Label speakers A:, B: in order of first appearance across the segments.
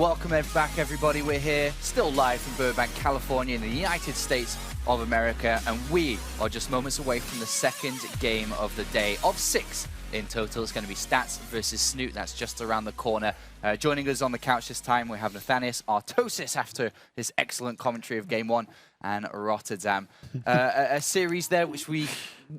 A: Welcome back, everybody. We're here, still live from Burbank, California, in the United States of America, and we are just moments away from the second game of the day of 6 in total. It's going to be Stats versus Snute. That's just around the corner. Joining us on the couch this time, we have Nathanias Artosis after his excellent commentary of Game 1 and Rotterdam. A series there which we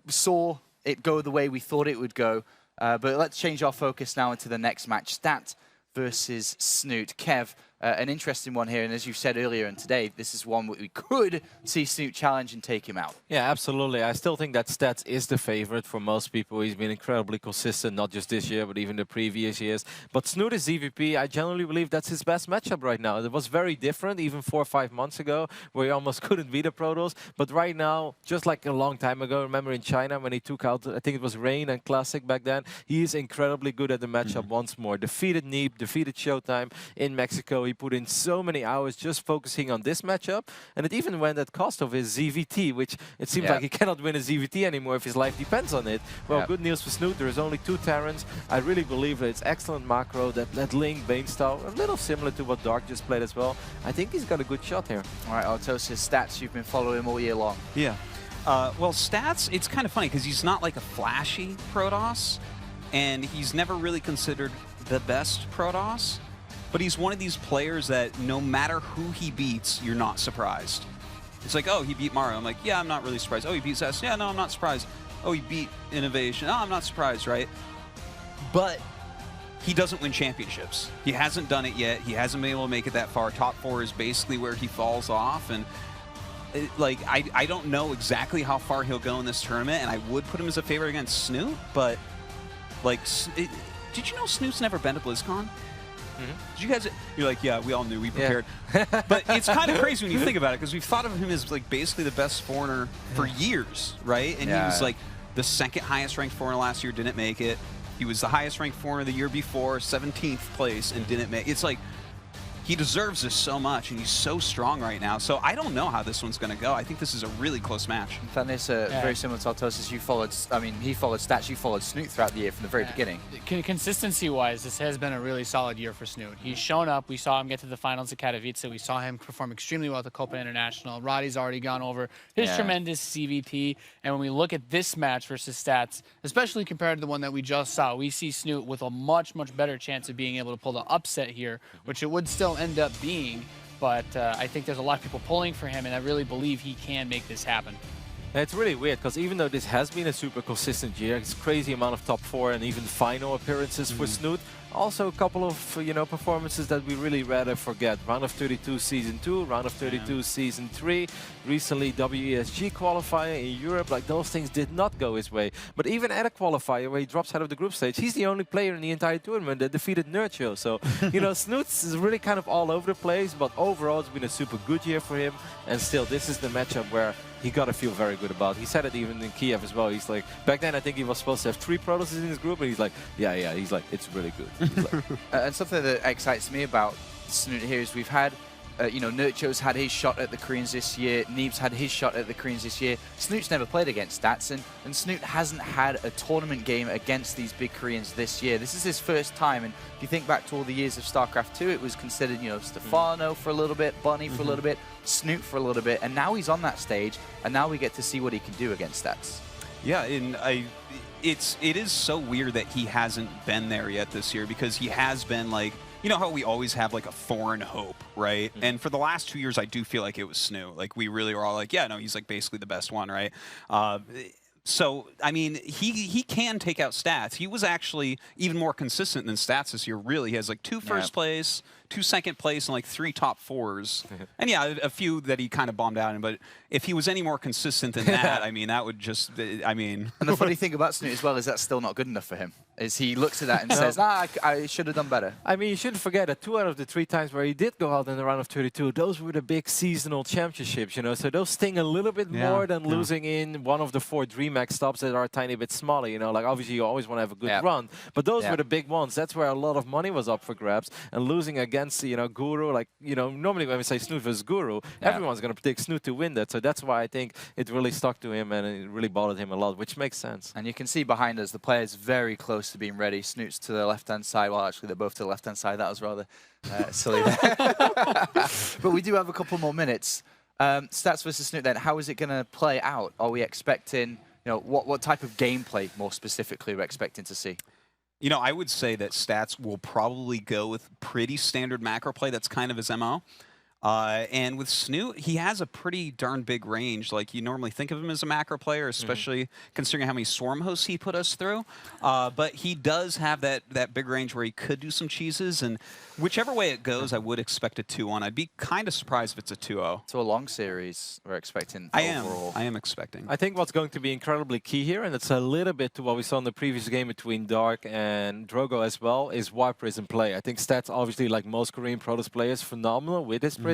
A: saw it go the way we thought it would go. But let's change our focus now into the next match. Stat versus Snute. Kev, an interesting one here, and as you said earlier and today, this is one we could see Snute challenge and take him out.
B: Yeah, absolutely. I still think that Stats is the favorite for most people. He's been incredibly consistent, not just this year, but even the previous years. But Snute is EVP. I generally believe that's his best matchup right now. It was very different even 4 or 5 months ago, where he almost couldn't beat the Protoss. But right now, just like a long time ago, remember in China when he took out, I think it was Rain and Classic back then, he is incredibly good at the matchup once more. Defeated Neep, defeated Showtime in Mexico. He put in so many hours just focusing on this matchup, and it even went at cost of his ZVT, which it seems like he cannot win a ZVT anymore if his life depends on it. Well, good news for Snute. There is only 2 Terrans. I really believe that it's excellent macro, that Link Bane style, a little similar to what Dark just played as well. I think he's got a good shot here. All right, Artosis, Stats, you've been following him all year long.
C: Yeah. Well, Stats, it's kind of funny because he's not like a flashy Protoss, and he's never really considered the best Protoss. But he's one of these players that no matter who he beats, you're not surprised. It's like, oh, he beat Mario. I'm like, yeah, I'm not really surprised. Oh, he beat Zest. Yeah, no, I'm not surprised. Oh, he beat Innovation. Oh, I'm not surprised, right? But he doesn't win championships. He hasn't done it yet. He hasn't been able to make it that far. Top 4 is basically where he falls off. And I don't know exactly how far he'll go in this tournament, and I would put him as a favorite against Snute, but like, did you know Snute's never been to BlizzCon? Did you guys? You're like, yeah, we all knew, we prepared. But it's kind of crazy when you think about it, because we've thought of him as like basically the best foreigner for years, right? And he was like the 2nd highest ranked foreigner last year, didn't make it. He was the highest ranked foreigner the year before, 17th place, and didn't make it. It's like, he deserves this so much, and he's so strong right now. So I don't know how this one's going to go. I think this is a really close match.
A: Nathanias, very similar to Artosis. You followed, I mean, he followed Stats, you followed Snute throughout the year from the very beginning.
D: Consistency-wise, this has been a really solid year for Snute. He's shown up. We saw him get to the finals at Katowice. We saw him perform extremely well at the Copa International. Roddy's already gone over his tremendous CVT. And when we look at this match versus Stats, especially compared to the one that we just saw, we see Snute with a much, much better chance of being able to pull the upset here, which it would still end up being, but I think there's a lot of people pulling for him, and I really believe he can make this happen.
B: It's really weird, because even though this has been a super consistent year, it's crazy amount of top 4 and even final appearances for Snute. Also a couple of performances that we really rather forget. Round of 32 Season 2, Round of 32 Season 3, recently WESG qualifier in Europe. Like, those things did not go his way. But even at a qualifier where he drops out of the group stage, he's the only player in the entire tournament that defeated Nurture. So, Snute is really kind of all over the place, but overall it's been a super good year for him. And still, this is the matchup where he got to feel very good about. He said it even in Kiev as well. He's like, back then I think he was supposed to have 3 Protosses in his group, and he's like, yeah, he's like, it's really good. Like,
A: and something that excites me about Snute here is we've had, Nurcho's had his shot at the Koreans this year, Neeb's had his shot at the Koreans this year. Snute's never played against Stats, and Snute hasn't had a tournament game against these big Koreans this year. This is his first time, and if you think back to all the years of StarCraft 2, it was considered, Stefano for a little bit, Bunny for a little bit, Snute for a little bit, and now he's on that stage, and now we get to see what he can do against Stats.
C: Yeah, and it is so weird that he hasn't been there yet this year, because he has been like, you know how we always have like a foreign hope, right? And for the last 2 years, I do feel like it was Snute. Like, we really were all like, yeah, no, he's like basically the best one, right? So, I mean, he can take out Stats. He was actually even more consistent than Stats this year, really. He has like 2 first place, 2 second place, and like 3 top 4s. And yeah, a few that he kind of bombed out in, but if he was any more consistent than that, I mean, that would just, I mean...
A: And the funny thing about Snute as well is that's still not good enough for him. Is he looks at that and says, I should have done better.
B: I mean, you shouldn't forget that 2 out of the 3 times where he did go out in the round of 32, those were the big seasonal championships, so those sting a little bit more than losing in one of the 4 DreamHack stops that are a tiny bit smaller, like obviously you always want to have a good run, but those were the big ones. That's where a lot of money was up for grabs, and losing again against, you know, Guru. Like, you know, normally when we say Snute versus Guru, everyone's going to predict Snute to win that. So that's why I think it really stuck to him and it really bothered him a lot, which makes sense.
A: And you can see behind us, the player's very close to being ready. Snoot's to the left-hand side. Well, actually, they're both to the left-hand side. That was rather silly there. But we do have a couple more minutes. Stats versus Snute then, how is it going to play out? Are we expecting, you know, what type of gameplay more specifically we're expecting to see?
C: You know, I would say that Stats will probably go with pretty standard macro play. That's kind of his MO. And with Snute, he has a pretty darn big range. Like, you normally think of him as a macro player, especially considering how many Swarm hosts he put us through. But he does have that big range where he could do some cheeses. And whichever way it goes, I would expect a 2-1. I'd be kind of surprised if it's a 2-0.
A: So a long series we're expecting overall.
C: I am expecting.
B: I think what's going to be incredibly key here, and it's a little bit to what we saw in the previous game between Dark and Drogo as well, is why Prism play. I think Stats, obviously, like most Korean Protoss players, phenomenal with his Prism.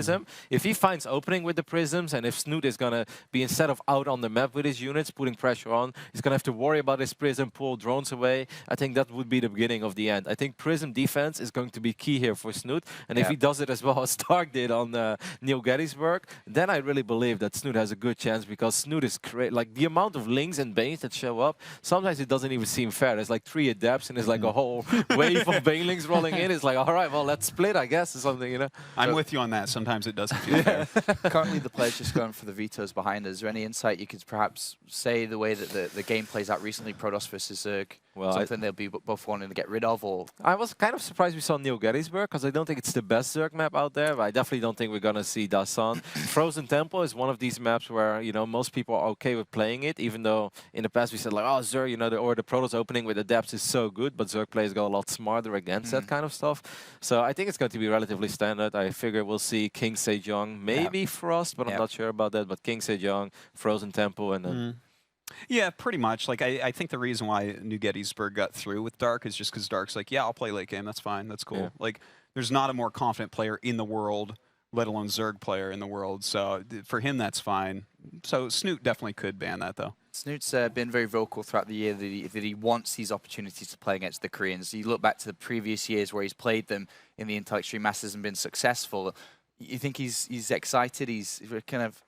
B: If he finds opening with the Prisms, and if Snute is going to be, instead of out on the map with his units, putting pressure on, he's going to have to worry about his Prism, pull drones away. I think that would be the beginning of the end. I think Prism defense is going to be key here for Snute. And if he does it as well as Stark did on New Gettysburg, then I really believe that Snute has a good chance, because Snute is like the amount of Lings and Banes that show up, sometimes it doesn't even seem fair. There's like 3 Adepts and there's like a whole wave of Banelings rolling in. It's like, all right, well, let's split, I guess, or something, you know?
C: I'm with you on that. Sometimes it doesn't feel fair.
A: Currently, the player's just going for the vetoes behind us. Is there any insight you could perhaps say the way that the game plays out recently, Protoss versus Zerg? Well, something they'll be both wanting to get rid of, or?
B: I was kind of surprised we saw New Gettysburg, because I don't think it's the best Zerg map out there, but I definitely don't think we're going to see Dasan. Frozen Temple is one of these maps where, you know, most people are okay with playing it, even though in the past we said, like, oh, Zerg, you know, or the Protoss opening with Adepts is so good, but Zerg players go a lot smarter against that kind of stuff. So I think it's going to be relatively standard. I figure we'll see King Sejong, maybe Frost, but I'm not sure about that, but King Sejong, Frozen Temple, and then...
C: Yeah, pretty much. Like, I think the reason why New Gettysburg got through with Dark is just because Dark's like, yeah, I'll play late game. That's fine. That's cool. Like, there's not a more confident player in the world, let alone Zerg player in the world. So for him, that's fine. So Snute definitely could ban that, though.
A: Snoot's been very vocal throughout the year that he wants these opportunities to play against the Koreans. You look back to the previous years where he's played them in the Intel Extreme Masters and been successful. You think he's excited? He's kind of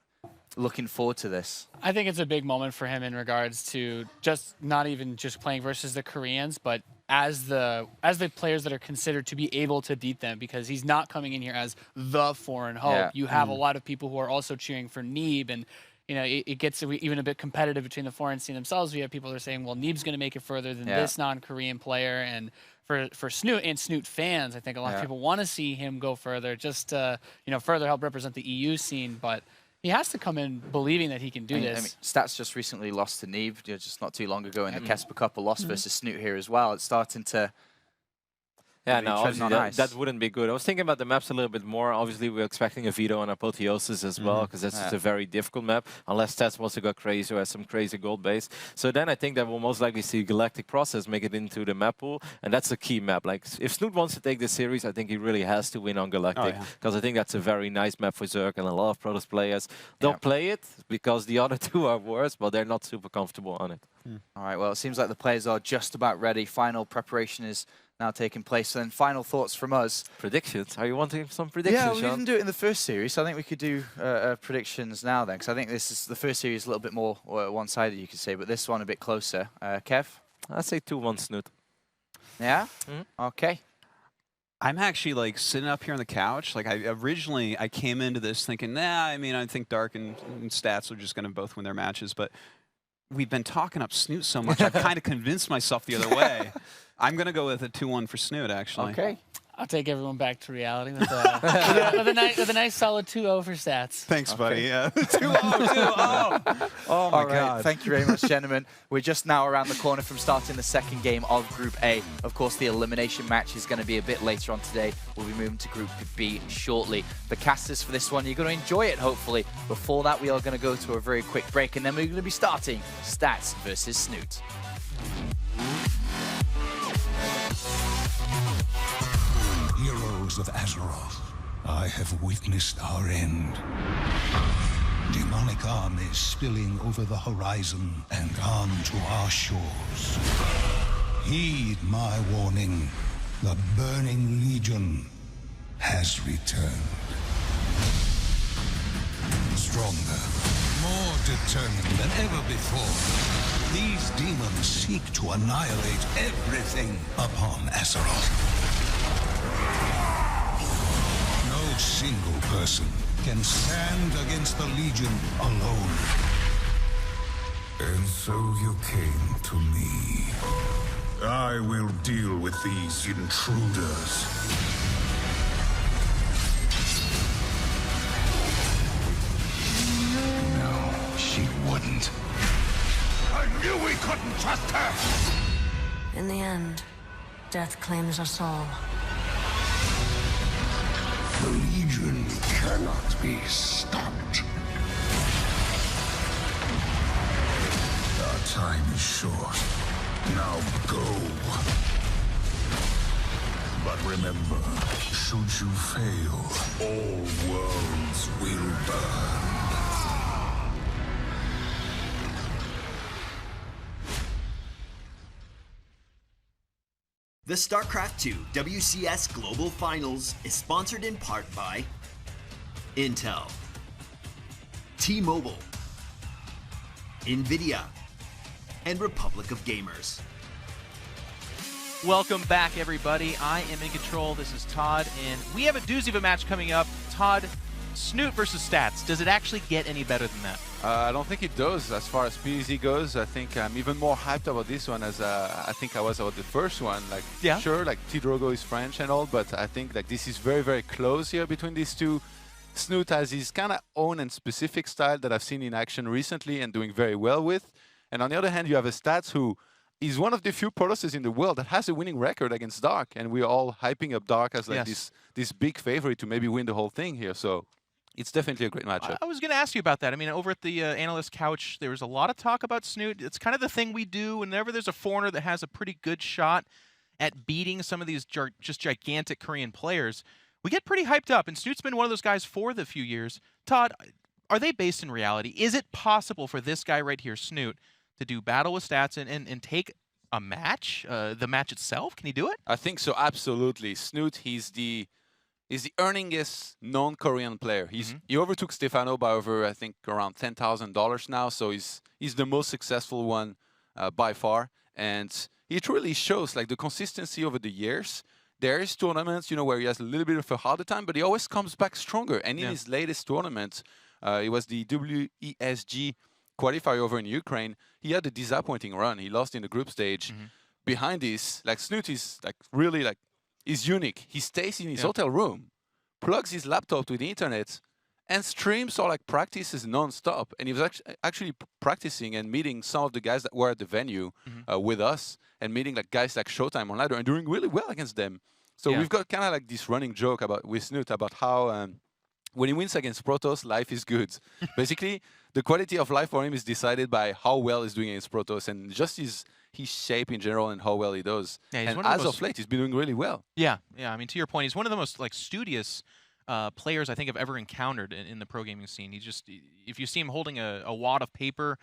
A: looking forward to this?
D: I think it's a big moment for him in regards to just not even just playing versus the Koreans, but as the players that are considered to be able to beat them, because he's not coming in here as the foreign hope. You have a lot of people who are also cheering for Neeb, and you know, it gets even a bit competitive between the foreign scene themselves. We have people that are saying, well, Neeb's going to make it further than this non-Korean player, and for Snute and Snute fans, I think a lot of people want to see him go further, just to, you know, further help represent the EU scene, but he has to come in believing that he can do this.
A: I mean, Stats just recently lost to Neeb, just not too long ago in the Kesper Cup, a loss versus Snute here as well. It's starting to...
B: Yeah, no, obviously that wouldn't be good. I was thinking about the maps a little bit more. Obviously, we're expecting a veto on Apotheosis as well, because that's just a very difficult map, unless Stats wants to go crazy or has some crazy gold base. So then I think that we'll most likely see Galactic Process make it into the map pool, and that's a key map. Like, if Snute wants to take this series, I think he really has to win on Galactic, because I think that's a very nice map for Zerg, and a lot of Protoss players don't play it, because the other two are worse, but they're not super comfortable on it.
A: All right, well, it seems like the players are just about ready. Final preparation is now taking place. So then final thoughts from us.
B: Predictions? Are you wanting some predictions,
A: Yeah, we didn't do it in the first series, so I think we could do predictions now then, because I think this is the first series a little bit more one-sided, you could say, but this one a bit closer. Kev?
B: I'd say 2-1 Snute.
A: Yeah? Okay.
C: I'm actually like sitting up here on the couch. Like I came into this thinking, nah, I mean, I think Dark and Stats are just going to both win their matches, but we've been talking up Snute so much, I've kind of convinced myself the other way. I'm going to go with a 2-1 for Snute, actually.
A: Okay.
D: I'll take everyone back to reality with a nice solid 2-0 for Stats.
C: Thanks, buddy. 2-0. Oh, my God.
A: Thank you very much, gentlemen. We're just now around the corner from starting the second game of Group A. Of course, the elimination match is going to be a bit later on today. We'll be moving to Group B shortly. The casters for this one, you're going to enjoy it, hopefully. Before that, we are going to go to a very quick break, and then we're going to be starting Stats versus Snute.
E: Heroes of Azeroth, I have witnessed our end. Demonic armies spilling over the horizon and onto our shores. Heed my warning, the Burning Legion. has returned. Stronger, more determined than ever before. These demons seek to annihilate everything upon Azeroth. No single person can stand against the Legion alone. And so you came to me. I will deal with these intruders. No, she wouldn't. I knew we couldn't trust her!
F: In the end, death claims us all.
E: The Legion cannot be stopped. Our time is short. Now go. But remember, should you fail, all worlds will burn.
G: The StarCraft II WCS Global Finals is sponsored in part by Intel, T-Mobile, NVIDIA, and Republic of Gamers.
H: Welcome back, everybody. I am in control. This is Todd, and we have a doozy of a match coming up. Todd, Snute versus Stats. Does it actually get any better than that?
I: I don't think it does. As far as PvZ goes, I think I'm even more hyped about this one as I think I was about the first one. Like,
H: yeah,
I: sure, like T-Drogo is French and all, but I think like this is very, very close here between these two. Snute has his kind of own and specific style that I've seen in action recently and doing very well with. And on the other hand, you have a Stats who is one of the few Protosses in the world that has a winning record against Dark, and we're all hyping up Dark as like this big favorite to maybe win the whole thing here. So it's definitely a great matchup.
H: I was going to ask you about that. I mean, over at the analyst couch, there was a lot of talk about Snute. It's kind of the thing we do whenever there's a foreigner that has a pretty good shot at beating some of these just gigantic Korean players. We get pretty hyped up, and Snute's been one of those guys for the few years. Todd, are they based in reality? Is it possible for this guy right here, Snute, to do battle with Stats and take a match, the match itself? Can he do it?
I: I think so, absolutely. Snute, he's the earningest non-Korean player. He overtook Stefano by over, I think, around $10,000 now, so he's the most successful one by far. And it really shows like the consistency over the years. There is tournaments, you know, where he has a little bit of a harder time, but he always comes back stronger. And in his latest tournament, it was the WESG qualifier over in Ukraine. He had a disappointing run. He lost in the group stage. Behind this, like Snute is like really like is unique. He stays in his hotel room, plugs his laptop to the internet, and streams or like practices non-stop. And he was actually practicing and meeting some of the guys that were at the venue with us, and meeting like guys like Showtime on ladder and doing really well against them. So we've got kind of like this running joke about with Snute about how when he wins against Protoss, life is good. Basically, the quality of life for him is decided by how well he's doing against Protoss and just his shape in general and how well he does.
H: Yeah,
I: and as of late, he's been doing really well.
H: Yeah. I mean, to your point, he's one of the most like studious players I think I've ever encountered in the pro gaming scene. He just, if you see him holding a wad of paper,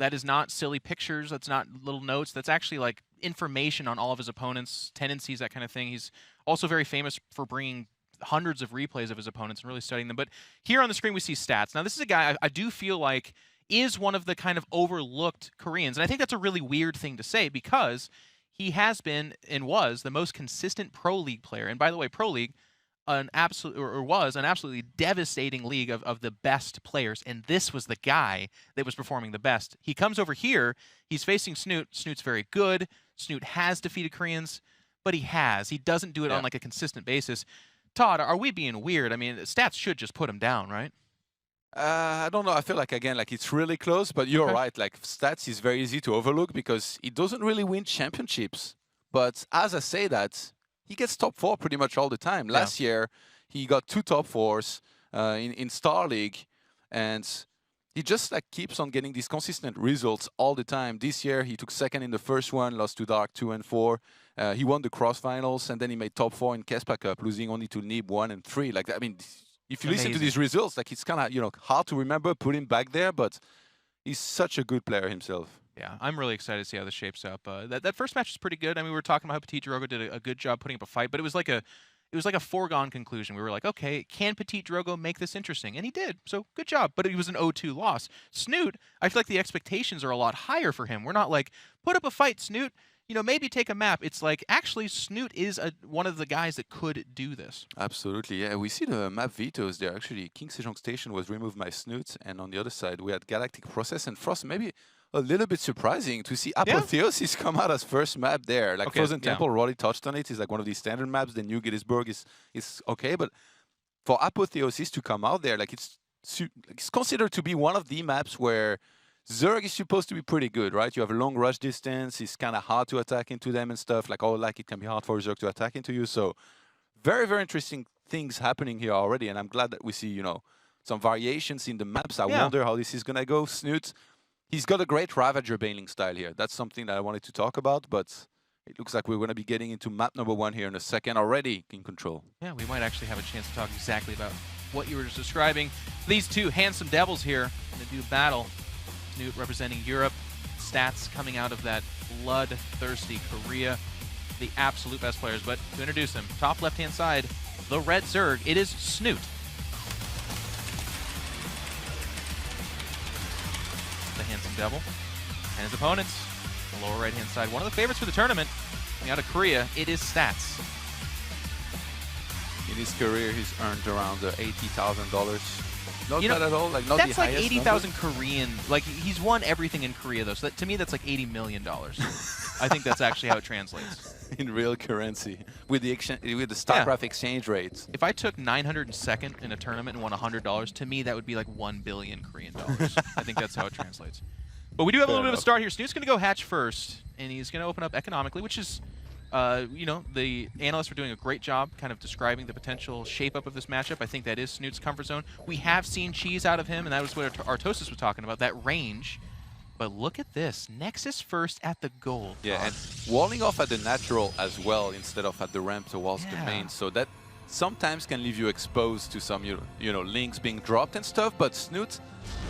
H: that is not silly pictures. That's not little notes. That's actually like information on all of his opponents, tendencies, that kind of thing. He's also very famous for bringing hundreds of replays of his opponents and really studying them. But here on the screen, we see Stats. Now, this is a guy I do feel like is one of the kind of overlooked Koreans. And I think that's a really weird thing to say because he has been and was the most consistent Pro League player. And by the way, Pro League was an absolutely devastating league of the best players, and this was the guy that was performing the best. He comes over here, he's facing Snute. Snute's very good. Snute has defeated Koreans, but he doesn't do it on like a consistent basis. Todd, are we being weird? I mean, Stats should just put him down, right?
I: I don't know. I feel like, again, like it's really close, but you're right. Like Stats is very easy to overlook because he doesn't really win championships. But as I say that, he gets top 4 pretty much all the time. Last year, he got 2 top 4s in Star League, and he just like keeps on getting these consistent results all the time. This year, he took 2nd in the first one, lost to Dark 2 and 4. He won the cross finals, and then he made top 4 in Kespa Cup, losing only to Nib 1 and 3. Like, I mean, if you listen to these results, like it's kind of hard to remember, put him back there, but he's such a good player himself.
H: Yeah, I'm really excited to see how this shapes up. That first match is pretty good. I mean, we were talking about how Petit Drogo did a good job putting up a fight, but it was like it was like a foregone conclusion. We were like, okay, can Petit Drogo make this interesting? And he did. So good job. But it was an 0-2 loss. Snute, I feel like the expectations are a lot higher for him. We're not like, put up a fight, Snute. You know, maybe take a map. It's like, actually, Snute is one of the guys that could do this.
I: Absolutely, yeah. We see the map vetoes there. Actually, King Sejong Station was removed by Snute, and on the other side, we had Galactic Process and Frost. Maybe a little bit surprising to see Apotheosis come out as first map there. Like Frozen Temple, Roddy touched on it. It's like one of these standard maps. The New Gettysburg is okay, but for Apotheosis to come out there, like it's considered to be one of the maps where Zerg is supposed to be pretty good, right? You have a long rush distance. It's kind of hard to attack into them and stuff. Like, it can be hard for Zerg to attack into you. So very, very interesting things happening here already. And I'm glad that we see, you know, some variations in the maps. I wonder how this is going to go. Snute, he's got a great Ravager bailing style here. That's something that I wanted to talk about, but it looks like we're going to be getting into map number 1 here in a second already in control.
H: Yeah, we might actually have a chance to talk exactly about what you were just describing. These two handsome devils here going to do battle. Snute representing Europe, Stats coming out of that bloodthirsty Korea, the absolute best players. But to introduce them, top left-hand side, the red Zerg, it is Snute. The handsome devil. And his opponents, the lower right-hand side, one of the favorites for the tournament, coming out of Korea, it is Stats.
I: In his career, he's earned around $80,000. Not
H: bad
I: at all. Like, not
H: that's
I: the
H: like
I: highest
H: 80,000 Korean. Like, he's won everything in Korea, though. So that, to me, that's like $80 million. I think that's actually how it translates.
I: In real currency, with the StarCraft exchange rates.
H: If I took 902nd in a tournament and won $100, to me that would be like 1 billion Korean dollars. I think that's how it translates. But we do have a little bit of a start here. Snute's going to go hatch first, and he's going to open up economically, which is, you know, the analysts were doing a great job kind of describing the potential shape-up of this matchup. I think that is Snute's comfort zone. We have seen cheese out of him, and that was what Artosis was talking about, that range. But look at this. Nexus first at the gold.
I: Yeah, and walling off at the natural as well instead of at the ramp towards the main. So that sometimes can leave you exposed to some, you know, links being dropped and stuff. But Snute,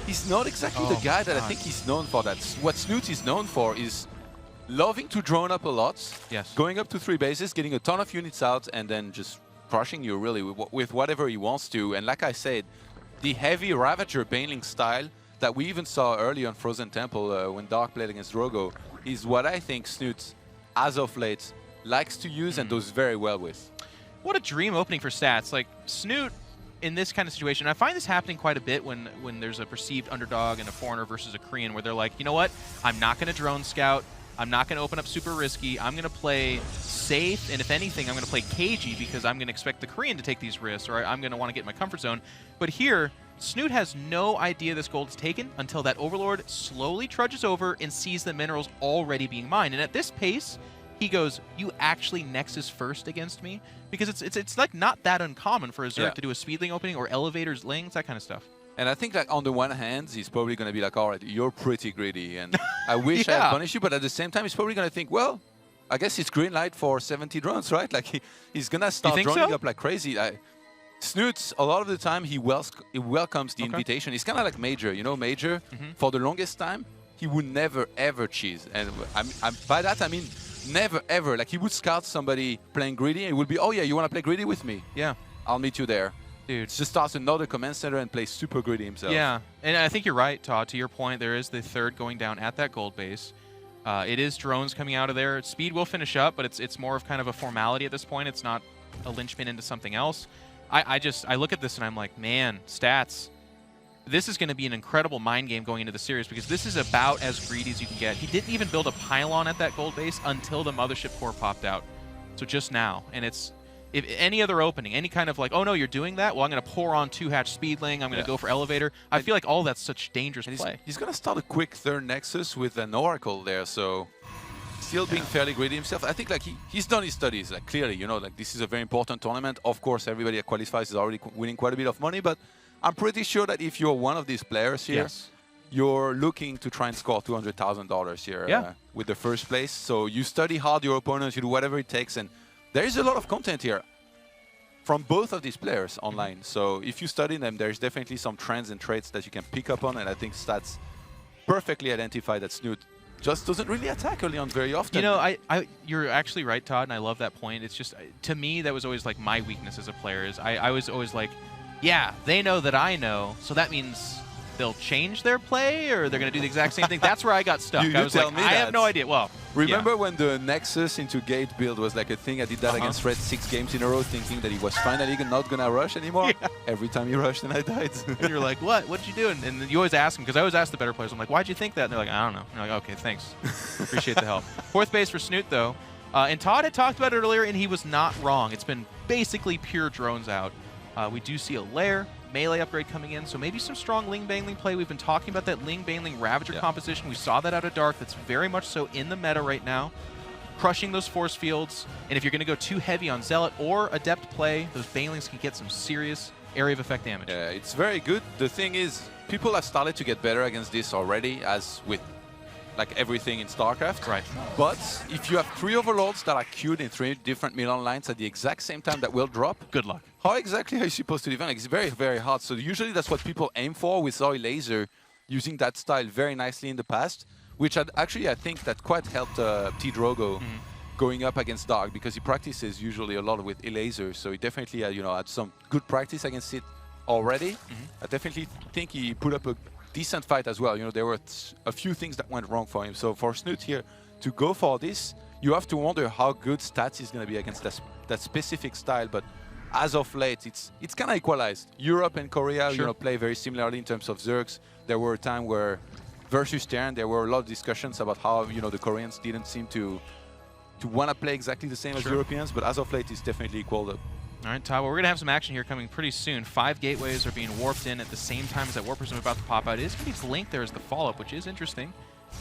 I: he's not exactly the guy that I think he's known for. That what Snute is known for is loving to drone up a lot, going up to 3 bases, getting a ton of units out, and then just crushing you really with whatever he wants to. And like I said, the heavy Ravager bailing style that we even saw early on Frozen Temple when Dark played against Drogo is what I think Snute, as of late, likes to use and does very well with.
H: What a dream opening for Stats. Like, Snute, in this kind of situation, I find this happening quite a bit when there's a perceived underdog and a foreigner versus a Korean, where they're like, you know what, I'm not going to drone scout, I'm not going to open up super risky, I'm going to play safe, and if anything, I'm going to play cagey because I'm going to expect the Korean to take these risks, or I'm going to want to get in my comfort zone. But here, Snute has no idea this gold is taken until that Overlord slowly trudges over and sees the minerals already being mined. And at this pace, he goes, you actually Nexus first against me? Because it's like not that uncommon for a Zerg to do a speedling opening or elevators, lings, that kind of stuff.
I: And I think, like, on the one hand, he's probably going to be like, all right, you're pretty greedy, and I wish I had punished you. But at the same time, he's probably going to think, well, I guess it's green light for 70 drones, right? Like, he's going to start droning up like crazy. Snute, a lot of the time, he welcomes the invitation. He's kind of like Major, you know, Major, for the longest time, he would never, ever cheese. And by that, I mean, never, ever. Like, he would scout somebody playing greedy, and it would be, oh, yeah, you want to play greedy with me?
H: Yeah.
I: I'll meet you there.
H: Dude.
I: Just starts another command center and plays super greedy himself.
H: Yeah, and I think you're right, Todd. To your point, there is the third going down at that gold base. It is drones coming out of there. Speed will finish up, but it's more of kind of a formality at this point. It's not a linchpin into something else. I look at this and I'm like, man, Stats, this is going to be an incredible mind game going into the series because this is about as greedy as you can get. He didn't even build a pylon at that gold base until the Mothership core popped out. So just now. And it's, if any other opening, any kind of like, oh no, you're doing that? Well, I'm going to pour on 2-hatch Speedling. I'm going to go for Elevator. I feel like all that's such dangerous play.
I: He's going to start a quick third Nexus with an Oracle there, so still being fairly greedy himself. I think like he's done his studies, like clearly, you know, like this is a very important tournament. Of course, everybody that qualifies is already winning quite a bit of money, but I'm pretty sure that if you're one of these players here, you're looking to try and score $200,000 here with the first place. So you study hard your opponents, you do whatever it takes, and there is a lot of content here from both of these players online. So if you study them, there's definitely some trends and traits that you can pick up on, and I think Stats perfectly identify that Snute just doesn't really attack early on very often.
H: You know, you're actually right, Todd, and I love that point. It's just, to me, that was always like my weakness as a player. Is I was always like, yeah, they know that I know, so that means they'll change their play, or they're going to do the exact same thing. That's where I got stuck.
I: You
H: I was
I: tell
H: like,
I: me
H: I
I: that.
H: have no idea. Well,
I: remember when the Nexus into Gate build was like a thing? I did that against Red 6 games in a row, thinking that he was finally not going to rush anymore.
H: Yeah.
I: Every time he rushed, and I died.
H: And you're like, what? What did you do? And you always ask them, because I always ask the better players, I'm like, why'd you think that? And they're like, I don't know. And you're like, okay, thanks. Appreciate the help. Fourth base for Snute, though. And Todd had talked about it earlier, and he was not wrong. It's been basically pure drones out. We do see a lair, melee upgrade coming in, so maybe some strong Ling Bangling play. We've been talking about that Ling Bangling Ravager composition. We saw that out of Dark. That's very much so in the meta right now. Crushing those force fields, and if you're going to go too heavy on Zealot or Adept play, those Banglings can get some serious area of effect damage.
I: Yeah, it's very good. The thing is, people have started to get better against this already, as with like everything in StarCraft.
H: Right.
I: But if you have 3 Overlords that are queued in 3 different middle lines at the exact same time that will drop,
H: good luck.
I: How exactly are you supposed to defend? It's very, very hard. So usually that's what people aim for with Zoe Laser, using that style very nicely in the past, which actually I think that quite helped T. Drogo going up against Dark, because he practices usually a lot with Laser. So he definitely had some good practice against it already. I definitely think he put up a decent fight as well. There were a few things that went wrong for him. So for Snute here to go for this, you have to wonder how good stats is going to be against that specific style. But as of late, it's kind of equalized. Europe and Korea, play very similarly in terms of Zergs. There were a time where versus Terran, there were a lot of discussions about how the Koreans didn't seem to want to play exactly the same as Europeans. But as of late, it's definitely equaled up.
H: All right, Todd, well, we're going to have some action here coming pretty soon. 5 gateways are being warped in at the same time as that Warp Prism is about to pop out. It is going to be Blink there as the follow-up, which is interesting.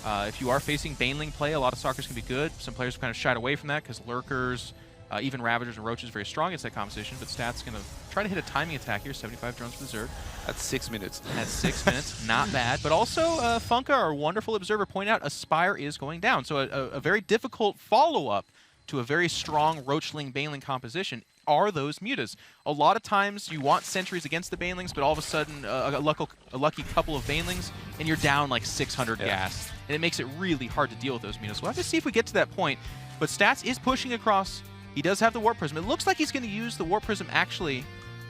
H: If you are facing Baneling play, a lot of Stalkers can be good. Some players have kind of shied away from that because Lurkers, even Ravagers and Roaches very strong against that composition, but Stat's going to try to hit a timing attack here. 75 drones for the Zerg.
I: That's 6 minutes.
H: That's 6 minutes, not bad. But also, Funka, our wonderful observer, pointed out Aspire is going down. So a very difficult follow-up to a very strong Roachling Baneling composition are those mutas. A lot of times you want sentries against the Banelings, but all of a sudden a lucky couple of Banelings and you're down like 600 gas. And it makes it really hard to deal with those mutas. We'll have to see if we get to that point. But Stats is pushing across. He does have the Warp Prism. It looks like he's going to use the Warp Prism actually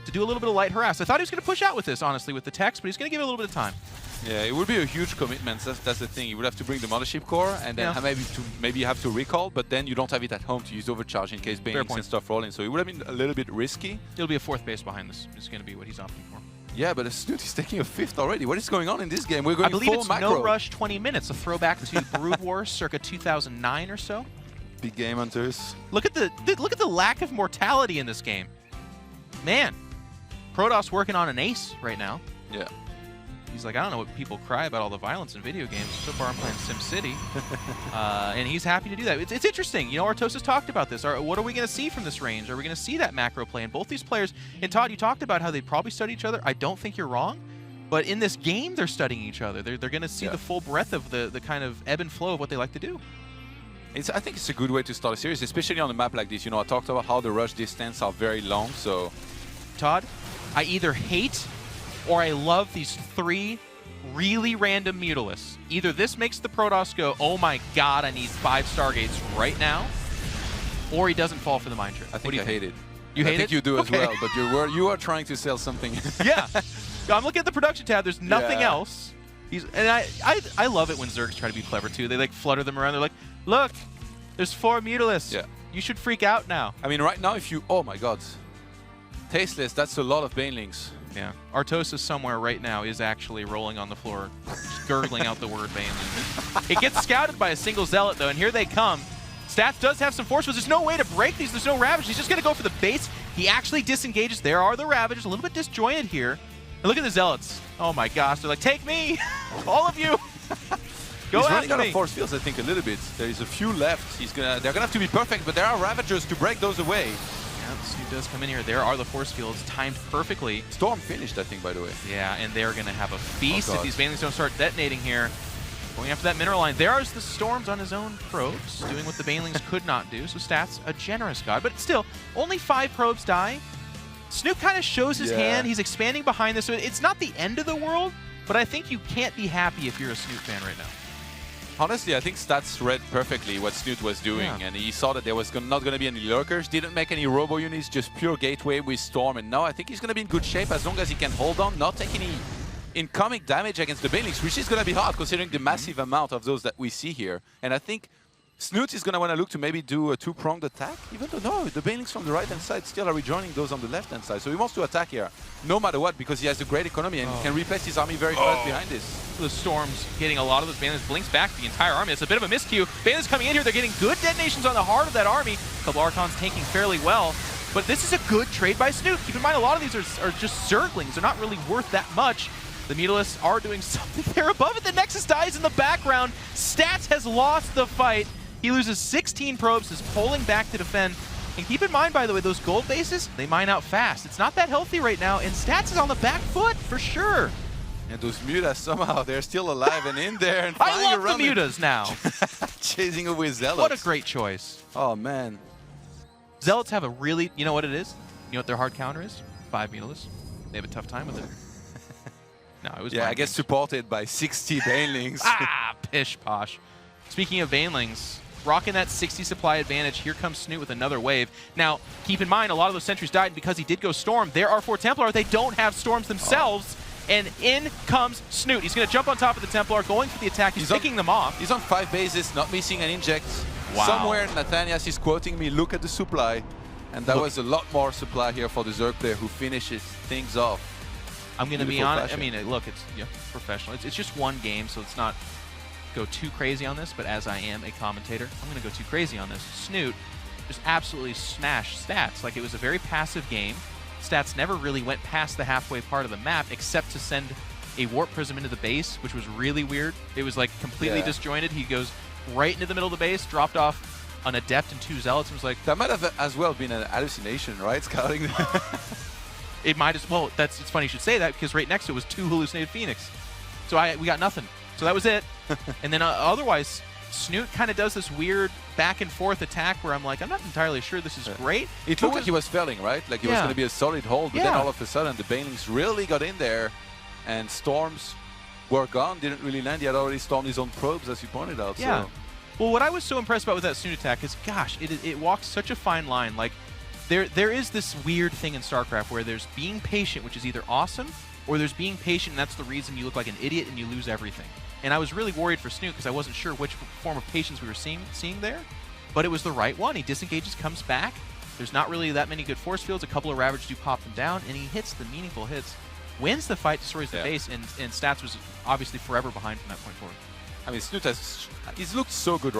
H: to do a little bit of light harass. I thought he was going to push out with this, honestly, with the text, but he's going to give it a little bit of time.
I: Yeah, it would be a huge commitment. That's the thing. You would have to bring the Mothership Core, and then maybe have to recall, but then you don't have it at home to use Overcharge in case Banelings and stuff roll in. So it would have been a little bit risky.
H: It'll be a 4th base behind this. It's going to be what he's opting for.
I: Yeah, but Snute is taking a 5th already. What is going on in this game? We're going
H: full macro. I believe it's
I: macro.
H: No Rush 20 minutes, a throwback to Brood Wars circa 2009 or so.
I: Big game hunters.
H: Look at the lack of mortality in this game. Man, Protoss working on an ace right now.
I: Yeah.
H: He's like, I don't know what people cry about all the violence in video games. So far I'm playing SimCity. And he's happy to do that. It's interesting. Artos has talked about this. What are we going to see from this range? Are we going to see that macro play? And both these players, and Todd, you talked about how they probably study each other. I don't think you're wrong. But in this game, they're studying each other. They're going to see the full breadth of the kind of ebb and flow of what they like to do.
I: I think it's a good way to start a series, especially on a map like this. I talked about how the rush distance are very long, so...
H: Todd, I either hate or I love these 3 really random Mutalisks. Either this makes the Protoss go, oh my god, I need 5 Stargates right now, or he doesn't fall for the Mind Trick.
I: I think I hate it.
H: You hate it?
I: I think you do as well, but you are trying to sell something.
H: Yeah. I'm looking at the production tab. There's nothing else. And I love it when Zergs try to be clever, too. They, like, flutter them around. They're like, look, there's 4 Mutalisks.
I: Yeah.
H: You should freak out now.
I: I mean, right now, if you... Oh, my God. Tasteless, that's a lot of Banelings.
H: Yeah. Artosis somewhere right now is actually rolling on the floor, gurgling out the word Baneling. It gets scouted by a single Zealot, though, and here they come. Stats does have some force, but there's no way to break these. There's no Ravage. He's just going to go for the base. He actually disengages. There are the Ravages, a little bit disjointed here. And look at the Zealots. Oh, my gosh. They're like, take me! All of you! Go
I: He's running
H: after
I: out
H: me.
I: of force fields, I think, a little bit. There's a few left. They're gonna have to be perfect, but there are Ravagers to break those away.
H: Yeah, Snute does come in here. There are the force fields timed perfectly.
I: Storm finished, I think, by the way.
H: Yeah, and they're going to have a feast if these Banelings don't start detonating here. Going after that mineral line. There's the Storms on his own probes, doing what the Banelings could not do. So Stats, a generous god. But still, only 5 probes die. Snute kind of shows his hand. He's expanding behind this. So it's not the end of the world, but I think you can't be happy if you're a Snute fan right now.
I: Honestly, I think Stats read perfectly what Snute was doing, and he saw that there was not going to be any lurkers, didn't make any robo units, just pure gateway with Storm, and now I think he's going to be in good shape as long as he can hold on, not take any incoming damage against the Banelings, which is going to be hard considering the massive amount of those that we see here. And I think Snute is going to want to look to maybe do a two-pronged attack, even though no, the Banelings from the right-hand side still are rejoining those on the left-hand side. So he wants to attack here, no matter what, because he has a great economy and can replace his army very fast behind this.
H: The Storms getting a lot of those Banelings, blinks back the entire army. It's a bit of a miscue. Banelings coming in here, they're getting good detonations on the heart of that army. A couple Archons tanking fairly well. But this is a good trade by Snute. Keep in mind, a lot of these are just Zerglings. They're not really worth that much. The Mutalisks are doing something. They're above it. The Nexus dies in the background. Stats has lost the fight. He loses 16 probes, is pulling back to defend. And keep in mind, by the way, those gold bases, they mine out fast. It's not that healthy right now, and Stats is on the back foot for sure.
I: And those Mutas, somehow, they're still alive and in there. And
H: I love the Mutas now.
I: Chasing away Zealots.
H: What a great choice.
I: Oh, man.
H: Zealots have a really, you know what it is? You know what their hard counter is? 5 Mutalisks. They have a tough time with it. No, it was
I: I guess supported by 60 Banelings.
H: Pish posh. Speaking of Banelings, rocking that 60 supply advantage, here comes Snute with another wave. Now, keep in mind, a lot of those sentries died because he did go Storm. There are 4 Templar. They don't have Storms themselves. And in comes Snute. He's going to jump on top of the Templar, going for the attack. He's picking them off.
I: He's on 5 bases, not missing an inject.
H: Wow.
I: Somewhere Nathanias is quoting me, look at the supply. And that was a lot more supply here for the Zerg player who finishes things off.
H: I'm going to be honest. I mean, look, it's professional. It's just one game, so it's not go too crazy on this. But as I am a commentator, I'm going to go too crazy on this. Snute just absolutely smashed Stats. Like, it was a very passive game. Stats never really went past the halfway part of the map except to send a Warp Prism into the base, which was really weird. It was like completely disjointed. He goes right into the middle of the base, dropped off an Adept and 2 Zealots, and was like...
I: That might have as well been an hallucination, right? Scouting.
H: It might as well. It's funny you should say that, because right next to it was 2 hallucinated Phoenix. So we got nothing. So that was it. And then otherwise, Snute kind of does this weird back and forth attack where I'm like, I'm not entirely sure this is great.
I: It looked like he was failing, right? Like it was going to be a solid hold, but then all of a sudden the Banelings really got in there, and Storms were gone, didn't really land. He had already stormed his own probes, as you pointed out.
H: Yeah.
I: So.
H: Well, what I was so impressed about with that Snute attack is, gosh, it walks such a fine line. Like, there is this weird thing in StarCraft where there's being patient, which is either awesome, or there's being patient, and that's the reason you look like an idiot and you lose everything. And I was really worried for Snute because I wasn't sure which form of patience we were seeing there, but it was the right one. He disengages, comes back. There's not really that many good force fields. A couple of Ravage do pop them down, and he hits the meaningful hits, wins the fight, destroys the base, and Stats was obviously forever behind from that point forward.
I: I mean, Snute he's looked so good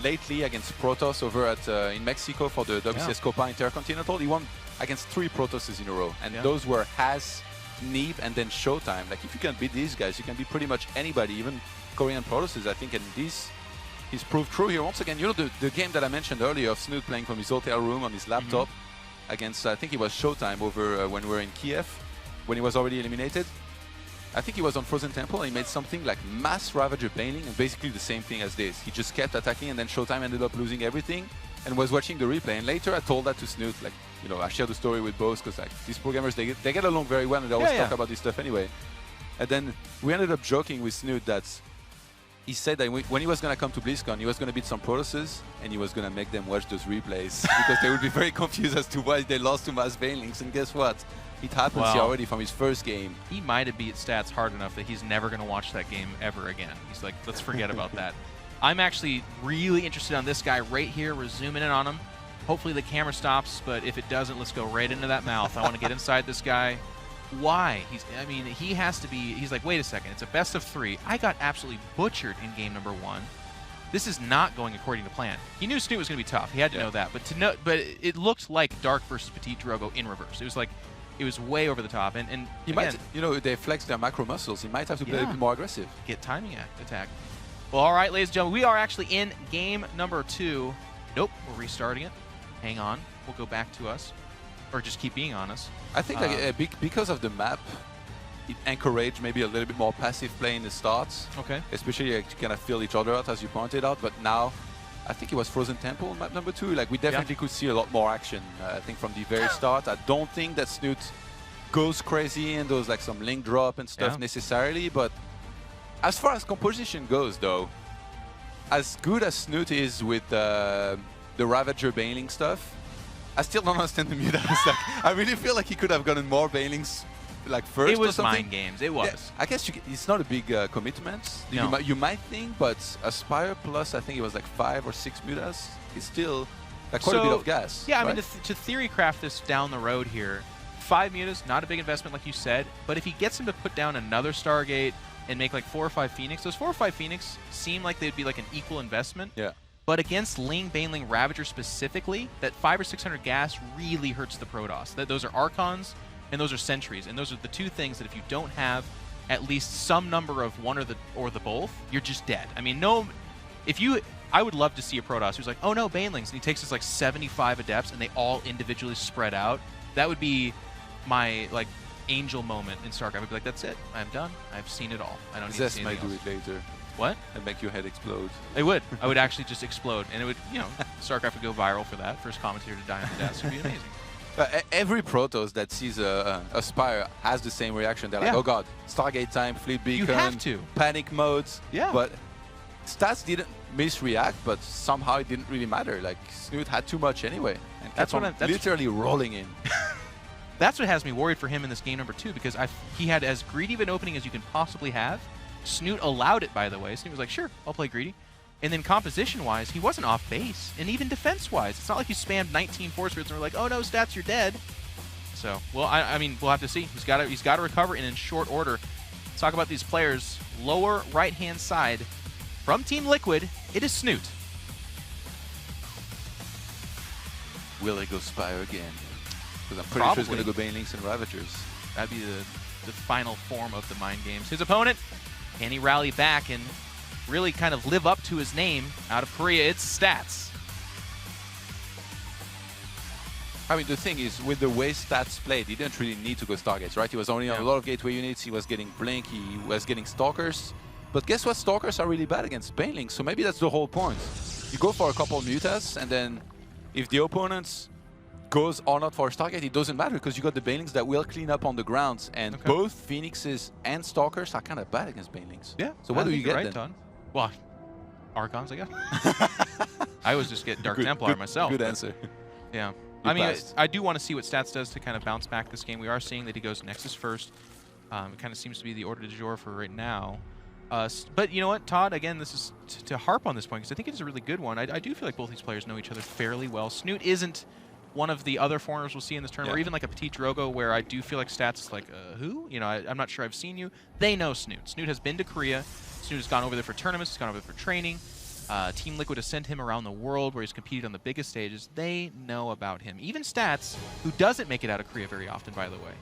I: lately against Protoss over at in Mexico for the WCS Copa Intercontinental. He won against 3 Protosses in a row, and those were Has, Neeb, and then Showtime. Like, if you can beat these guys, you can beat pretty much anybody, even Korean Protosses, I think. And he's proved true here. Once again, you know, the game that I mentioned earlier of Snute playing from his hotel room on his laptop against, I think it was Showtime over when we were in Kiev, when he was already eliminated. I think he was on Frozen Temple, and he made something like Mass Ravager Baneling, and basically the same thing as this. He just kept attacking, and then Showtime ended up losing everything, and was watching the replay. And later I told that to Snute, like, you know, I shared the story with both, because like these programmers, they get along very well, and they always talk about this stuff anyway. And then we ended up joking with Snute that he said that when he was going to come to BlizzCon, he was going to beat some Protosses, and he was going to make them watch those replays, because they would be very confused as to why they lost to Mass Banelings. And guess what? It happens here already from his first game.
H: He might have beat Stats hard enough that he's never going to watch that game ever again. He's like, let's forget about that. I'm actually really interested on this guy right here. We're zooming in on him. Hopefully the camera stops, but if it doesn't, let's go right into that mouth. I want to get inside this guy. Why? I mean, he has to be, he's like, wait a second, it's a best of 3. I got absolutely butchered in game number 1. This is not going according to plan. He knew Snute was going to be tough. He had to know that. But it looked like Dark versus Petite Drogo in reverse. It was like, it was way over the top. And
I: he
H: again,
I: might, you know, they flex their macro muscles. He might have to play a bit more aggressive.
H: Get timing attack. Well, all right, ladies and gentlemen, we are actually in game number 2. Nope, we're restarting it. Hang on. We'll go back to us. Or just keep being on us.
I: I think because of the map, it encouraged maybe a little bit more passive play in the starts.
H: Okay.
I: Especially to kind of fill each other out, as you pointed out. But now, I think it was Frozen Temple map number 2. Like, we definitely could see a lot more action, I think, from the very start. I don't think that Snute goes crazy and does like some link drop and stuff necessarily. But as far as composition goes, though, as good as Snute is with the Ravager Baneling stuff, I still don't understand the Mutas. Like, I really feel like he could have gotten more Banelings like first.
H: It was
I: or something.
H: mind games. It was.
I: Yeah, I guess it's not a big commitment.
H: No.
I: You might think, but Aspire plus I think it was like 5 or 6 Mutas. It's still like quite a bit of gas.
H: Yeah,
I: right?
H: I mean, to theory craft this down the road here, 5 Mutas, not a big investment like you said, but if he gets him to put down another Stargate and make like 4 or 5 Phoenix, those 4 or 5 Phoenix seem like they'd be like an equal investment.
I: Yeah.
H: But against Ling, Baneling, Ravager specifically, that 500 or 600 gas really hurts the Protoss. Those are Archons and those are Sentries, and those are the two things that if you don't have at least some number of one or the both, you're just dead. I mean, I would love to see a Protoss who's like, oh no, Banelings, and he takes his like 75 Adepts and they all individually spread out. That would be my like angel moment in StarCraft. I'd be like, that's it, I'm done. I've seen it all. I don't need to see
I: Zest might
H: anything
I: do
H: else.
I: it later
H: What?
I: and make your head explode.
H: It would. I would actually just explode, and it would, StarCraft would go viral for that. First commentator to die on the desk would be amazing.
I: Every Protoss that sees a Spire has the same reaction. They're like,
H: Yeah.
I: oh god, Stargate time, flip beacon,
H: have to.
I: panic modes.
H: Yeah.
I: But Stats didn't misreact, but somehow it didn't really matter. Like Snute had too much anyway, and
H: That's
I: kept
H: what
I: on
H: that's-
I: literally rolling in.
H: That's what has me worried for him in this game number 2, because he had as greedy of an opening as you can possibly have. Snute allowed it, by the way. Snute was like, sure, I'll play greedy. And then composition-wise, he wasn't off base. And even defense-wise, it's not like you spammed 19 Force Fields and were like, oh no, Stats, you're dead. So, well, I mean, we'll have to see. He's got to recover, and in short order. Let's talk about these players. Lower right-hand side from Team Liquid, it is Snute.
I: Will they go Spire again? Because I'm pretty sure it's going to go Banelings and Ravagers.
H: That'd be the final form of the mind games. His opponent, can he rally back and really kind of live up to his name out of Korea? It's Stats.
I: I mean, the thing is, with the way Stats played, he didn't really need to go Stargates, right? He was only on a lot of Gateway units, he was getting Blink, he was getting Stalkers. But guess what? Stalkers are really bad against Banelings, so maybe that's the whole point. You go for a couple Mutas, and then if the opponent goes or not for a Stargate, it doesn't matter, because you got the Banelings that will clean up on the grounds, and both Phoenixes and Stalkers are kind of bad against Banelings.
H: Yeah.
I: So what do you get then?
H: Ton. Well, Archons, I guess. I always just get Dark Templar myself.
I: Good answer.
H: Yeah.
I: You
H: I mean,
I: passed.
H: I do want to see what Stats does to kind of bounce back this game. We are seeing that he goes Nexus first. It kind of seems to be the order du jour for right now. But you know what, Todd, again, this is to harp on this point, because I think it is a really good one. I do feel like both these players know each other fairly well. Snute isn't one of the other foreigners we'll see in this tournament, or even like a Petit Drogo, where I do feel like Stats is like, who? You know, I'm not sure I've seen you. They know Snute. Snute has been to Korea. Snute has gone over there for tournaments. He's gone over there for training. Team Liquid has sent him around the world where he's competed on the biggest stages. They know about him. Even Stats, who doesn't make it out of Korea very often, by the way.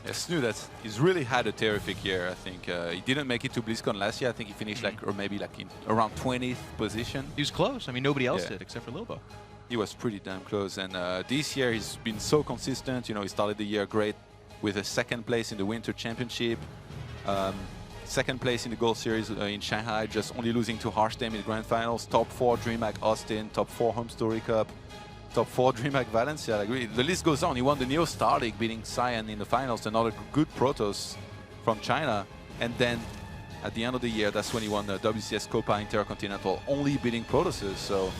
I: Yeah, Snute, he's really had a terrific year, I think. He didn't make it to BlizzCon last year. I think he finished or maybe like in around 20th position.
H: He was close. I mean, nobody else did except for Lobo.
I: He was pretty damn close. And this year he's been so consistent. You know, he started the year great with a 2nd place in the Winter Championship. 2nd place in the Gold Series in Shanghai, just only losing to Harshdame in the Grand Finals. Top 4 DreamHack Austin, top 4 Home Story Cup, top 4 DreamHack Valencia. Like, the list goes on. He won the Neo Star League, beating Cyan in the finals, another good Protoss from China. And then at the end of the year, that's when he won the WCS Copa Intercontinental, only beating Protosses. So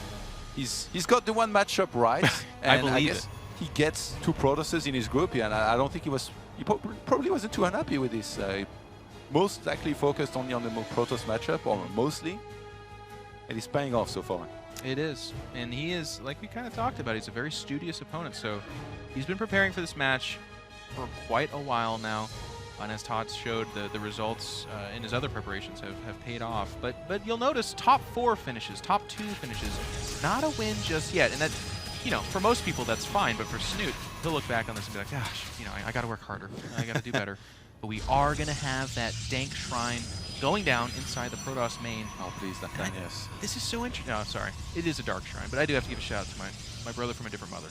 I: he's got the one matchup right.
H: I
I: And
H: believe
I: guess
H: it.
I: He gets 2 Protosses in his group here, and I don't think he probably wasn't too unhappy with this. Most likely focused only on the Protoss matchup, or mostly, and he's paying off so far.
H: It is, and he is, like we kind of talked about, he's a very studious opponent, so he's been preparing for this match for quite a while now, and as Todd showed, the results in his other preparations have paid off. But you'll notice top 4 finishes, top 2 finishes, not a win just yet, and that, you know, for most people that's fine, but for Snute, he'll look back on this and be like, gosh, you know, I got to work harder, I got to do better. But we are going to have that dank shrine going down inside the Protoss main.
I: Oh, please, that time, yes.
H: This is so interesting. No, sorry. It is a dark shrine, but I do have to give a shout out to my brother from a different mother.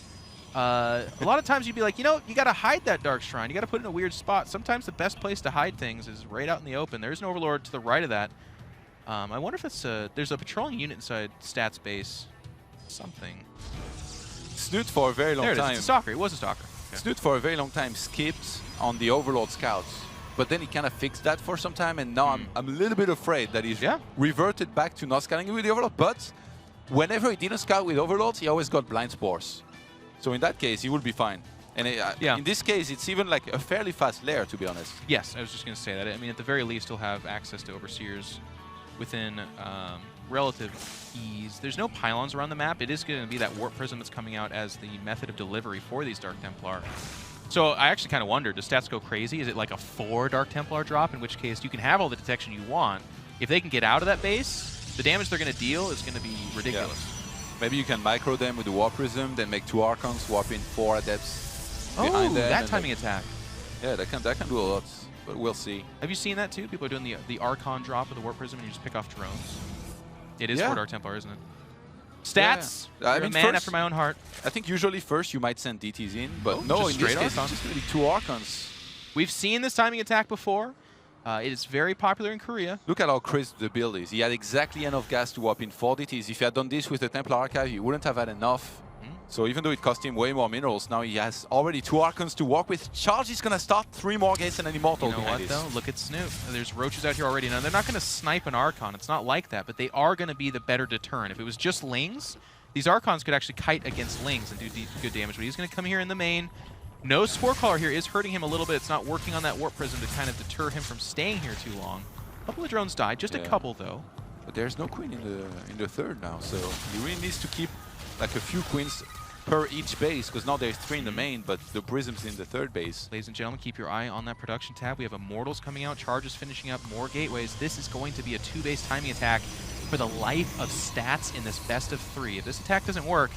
H: A lot of times you'd be like, you know, you got to hide that dark shrine. You got to put it in a weird spot. Sometimes the best place to hide things is right out in the open. There's an Overlord to the right of that. I wonder if it's there's a patrolling unit inside Stats base. Something.
I: Snute for a very long
H: There it is.
I: time.
H: It's a stalker. It was a stalker. Okay.
I: Snute for a very long time skipped on the Overlord scouts. but then he kind of fixed that for some time, and now I'm a little bit afraid that he's reverted back to not scouting with the Overlord. But whenever he didn't scout with Overlords, he always got blind spores. So in that case, he will be fine. And in this case, it's even like a fairly fast lair, to be honest.
H: Yes, I was just going to say that. I mean, at the very least, he'll have access to Overseers within relative ease. There's no pylons around the map. It is going to be that Warp Prism that's coming out as the method of delivery for these Dark Templar. So I actually kind of wonder, does stats go crazy? Is it like a 4 Dark Templar drop, in which case you can have all the detection you want. If they can get out of that base, the damage they're going to deal is going to be ridiculous.
I: Yeah. Maybe you can micro them with the Warp Prism, then make 2 Archons, swap in 4 Adepts behind them.
H: That timing attack.
I: Yeah, that can do a lot, but we'll see.
H: Have you seen that too? People are doing the Archon drop with the Warp Prism and you just pick off drones. It is 4 Dark Templar, isn't it? Stats!
I: Yeah. I mean,
H: a man after my own heart.
I: I think usually first you might send DTs in, but no, in this case, it's just going to be 2 Archons.
H: We've seen this timing attack before. It is very popular in Korea.
I: Look at how crisp the build is. He had exactly enough gas to warp in 4 DTs. If he had done this with the Templar Archive, he wouldn't have had enough. So even though it cost him way more minerals, now he has already 2 Archons to work with. Charge is going to start 3 more gates and an Immortal behind this.
H: Though? Look at Snute. There's roaches out here already. Now, they're not going to snipe an Archon. It's not like that, but they are going to be the better deterrent. If it was just Lings, these Archons could actually kite against Lings and do good damage. But he's going to come here in the main. No Spore Caller here is hurting him a little bit. It's not working on that Warp Prism to kind of deter him from staying here too long. A couple of drones died. Just a couple, though.
I: But there's no Queen in the third now, so he really needs to keep like a few Queens per each base, because now there's 3 in the main, but the Prism's in the third base.
H: Ladies and gentlemen, keep your eye on that production tab. We have Immortals coming out, Charges finishing up, more Gateways. This is going to be a 2-base timing attack for the life of stats in this best of 3. If this attack doesn't work,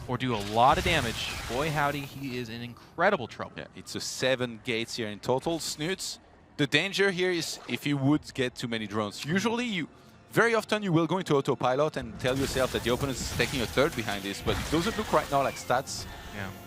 H: or do a lot of damage, boy howdy, he is in incredible trouble.
I: Yeah, it's a 7 gates here in total. Snutes, the danger here is if you would get too many drones. Usually very often you will go into autopilot and tell yourself that the opponent is taking a third behind this, but it doesn't look right now like Stats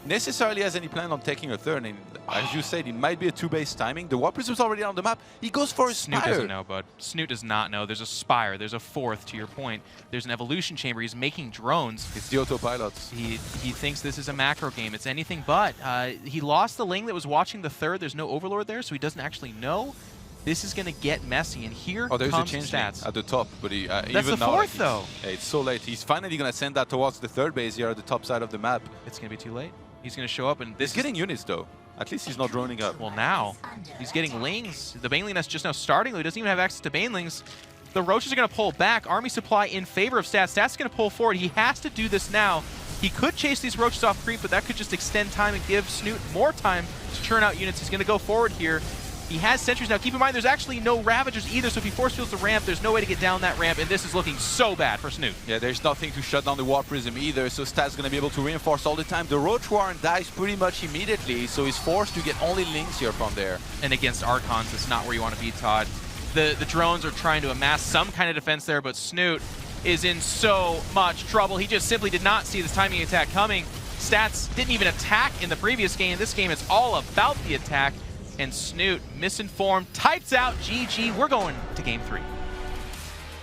I: necessarily has any plan on taking a third. And as you said, it might be a 2-base timing. The Warp Prism's already on the map. He goes for a Spire.
H: Snute doesn't know, bud. Snute does not know. There's a Spire. There's a 4th, to your point. There's an Evolution Chamber. He's making drones.
I: It's the autopilots.
H: He thinks this is a macro game. It's anything but. He lost the Ling that was watching the third. There's no Overlord there, so he doesn't actually know. This is going to get messy, and here
I: there's
H: comes
I: a change
H: Stats.
I: At the top, but
H: That's
I: even
H: the
I: now,
H: 4th, though.
I: Yeah, it's so late. He's finally going to send that towards the third base here at the top side of the map.
H: It's going to be too late. He's going to show up, and
I: he's getting units, though. At least he's not droning up.
H: Well, now he's getting Lings. The Baneling that's just now starting, though. He doesn't even have access to Banelings. The Roaches are going to pull back. Army supply in favor of Stats. Stats is going to pull forward. He has to do this now. He could chase these Roaches off creep, but that could just extend time and give Snute more time to churn out units. He's going to go forward here. He has sentries now. Keep in mind, there's actually no Ravagers either, so if he force fields the ramp, there's no way to get down that ramp, and this is looking so bad for Snute.
I: Yeah, there's nothing to shut down the Warp Prism either, so Stat's going to be able to reinforce all the time. The Roach Warren dies pretty much immediately, so he's forced to get only Lings here from there.
H: And against Archons, it's not where you want to be, Todd. The drones are trying to amass some kind of defense there, but Snute is in so much trouble. He just simply did not see this timing attack coming. Stats didn't even attack in the previous game. This game, it's all about the attack. And Snute, misinformed, types out GG. We're going to game 3.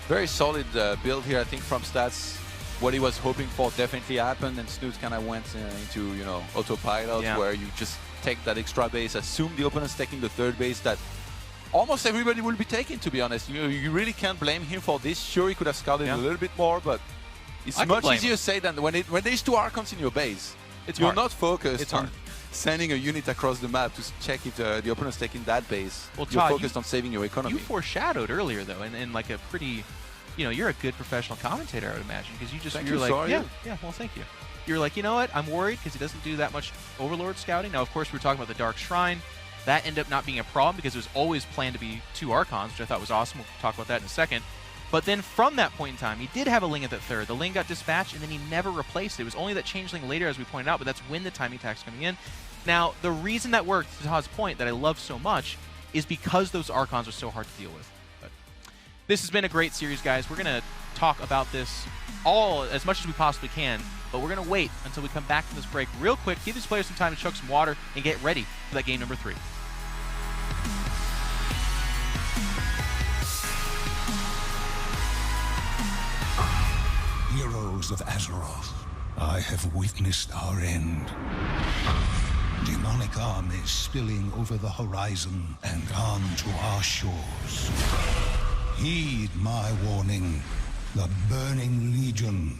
I: Very solid build here, I think, from Stats. What he was hoping for definitely happened, and Snute kind of went into, autopilot, where you just take that extra base, assume the opponent's taking the third base that almost everybody will be taking, to be honest. You really can't blame him for this. Sure, he could have scouted a little bit more, but it's much easier said than when there's 2 Archons in your base. You're not focused on sending a unit across the map to check if the opponent's taking that base.
H: Well,
I: you're
H: Todd,
I: focused on saving your economy.
H: You foreshadowed earlier, though, and like a pretty, you're a good professional commentator, I would imagine, because you're like, yeah, well, thank you. You're like, you know what, I'm worried because he doesn't do that much Overlord scouting. Now, of course, we were talking about the Dark Shrine. That ended up not being a problem because it was always planned to be 2 Archons, which I thought was awesome. We'll talk about that in a second. But then from that point in time, he did have a Ling at that third. The Ling got dispatched, and then he never replaced it. It was only that Changeling later, as we pointed out, but that's when the timing attack's coming in. Now, the reason that worked, to Todd's point, that I love so much, is because those Archons are so hard to deal with. But this has been a great series, guys. We're going to talk about this all as much as we possibly can, but we're going to wait until we come back from this break real quick, give these players some time to chug some water, and get ready for that game number 3.
E: Heroes of Azeroth, I have witnessed our end. Demonic armies spilling over the horizon and onto our shores. Heed my warning. The Burning Legion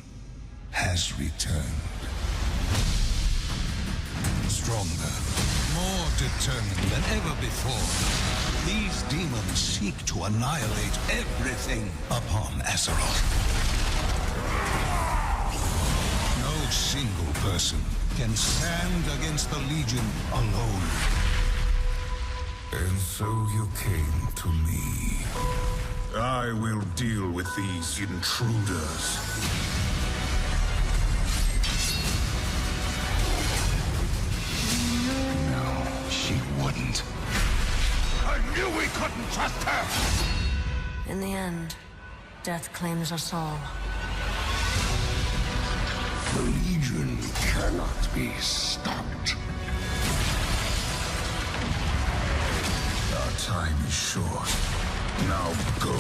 E: has returned. Stronger, more determined than ever before. These demons seek to annihilate everything upon Azeroth. No single person can stand against the Legion alone. And so you came to me. I will deal with these intruders. No, she wouldn't. I knew we couldn't trust her!
F: In the end, death claims us all.
E: The Legion cannot be stopped. Our time is short. Now go.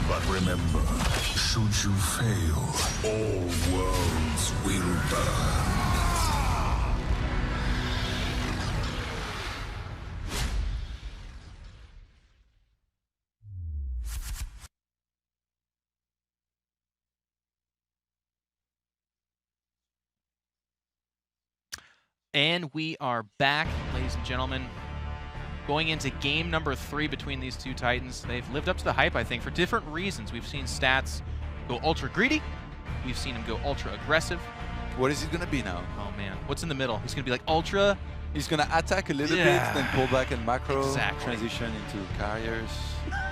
E: But remember, should you fail, all worlds will burn.
H: And we are back, ladies and gentlemen. Going into game number 3 between these two Titans. They've lived up to the hype, I think, for different reasons. We've seen Stats go ultra greedy. We've seen him go ultra aggressive.
I: What is it going to be now?
H: Oh, man. What's in the middle? He's going to be like ultra.
I: He's going to attack a little bit, then pull back and macro,
H: Exactly.
I: transition into carriers.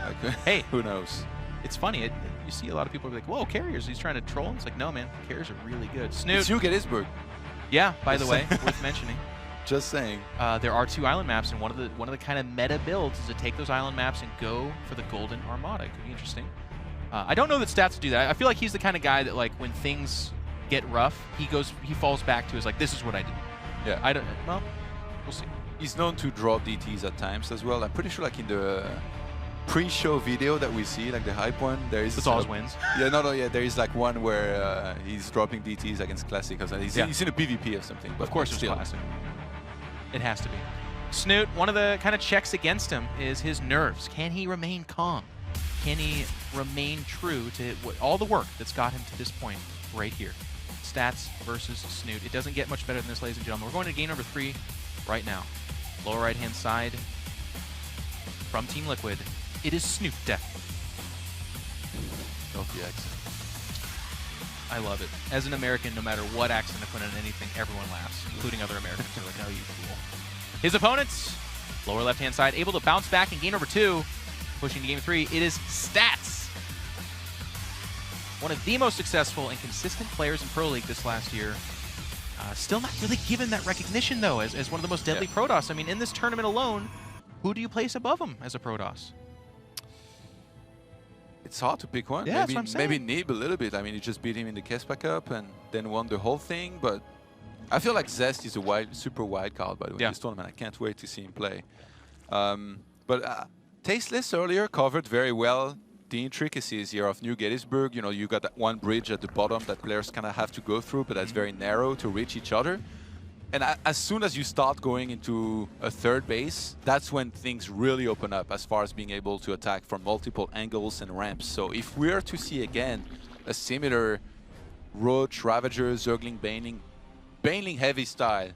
I: Like,
H: Hey.
I: who knows?
H: It's funny. You see a lot of people be like, whoa, carriers. He's trying to troll. It's like, no, man. Carriers are really good. Snute.
I: It's Gettysburg.
H: Yeah, by the way, worth mentioning.
I: Just saying.
H: There are 2 island maps, and one of the kind of meta builds is to take those island maps and go for the Golden Armada. It could be interesting. I don't know that Stats do that. I feel like he's the kind of guy that, like, when things get rough, he falls back to his like, this is what I did.
I: Yeah.
H: Well, we'll see.
I: He's known to draw DTs at times as well. I'm pretty sure, like in the pre-show video that we see, like the hype one, there is.
H: That's all his wins.
I: Yeah, yeah. There is like one where he's dropping DTs against Classic. He's in a PvP or something. But
H: Of course, it's
I: still.
H: Classic. It has to be. Snute, one of the kind of checks against him is his nerves. Can he remain calm? Can he remain true to all the work that's got him to this point right here? Stats versus Snute. It doesn't get much better than this, ladies and gentlemen. We're going to game number 3 right now. Lower right-hand side from Team Liquid. It is Snute.
I: Love the accent.
H: I love it. As an American, no matter what accent I put on anything, everyone laughs, including other Americans. They're like, oh, you fool. His opponents, lower left-hand side, able to bounce back in game number 2, pushing to game 3. It is Stats. One of the most successful and consistent players in Pro League this last year. Still not really given that recognition, though, as one of the most deadly Protoss. I mean, in this tournament alone, who do you place above him as a Protoss?
I: It's hard to pick one.
H: Yeah, that's what I'm saying.
I: Maybe Nib a little bit. I mean, he just beat him in the Kespa Cup and then won the whole thing. But I feel like Zest is a super wild card, by the way, in this tournament. I can't wait to see him play. But Tasteless earlier covered very well the intricacies here of New Gettysburg. You know, you got that one bridge at the bottom that players kind of have to go through, but that's very narrow to reach each other. And as soon as you start going into a third base, that's when things really open up as far as being able to attack from multiple angles and ramps. So if we are to see again a similar Roach, Ravager, Zergling, Baneling heavy style,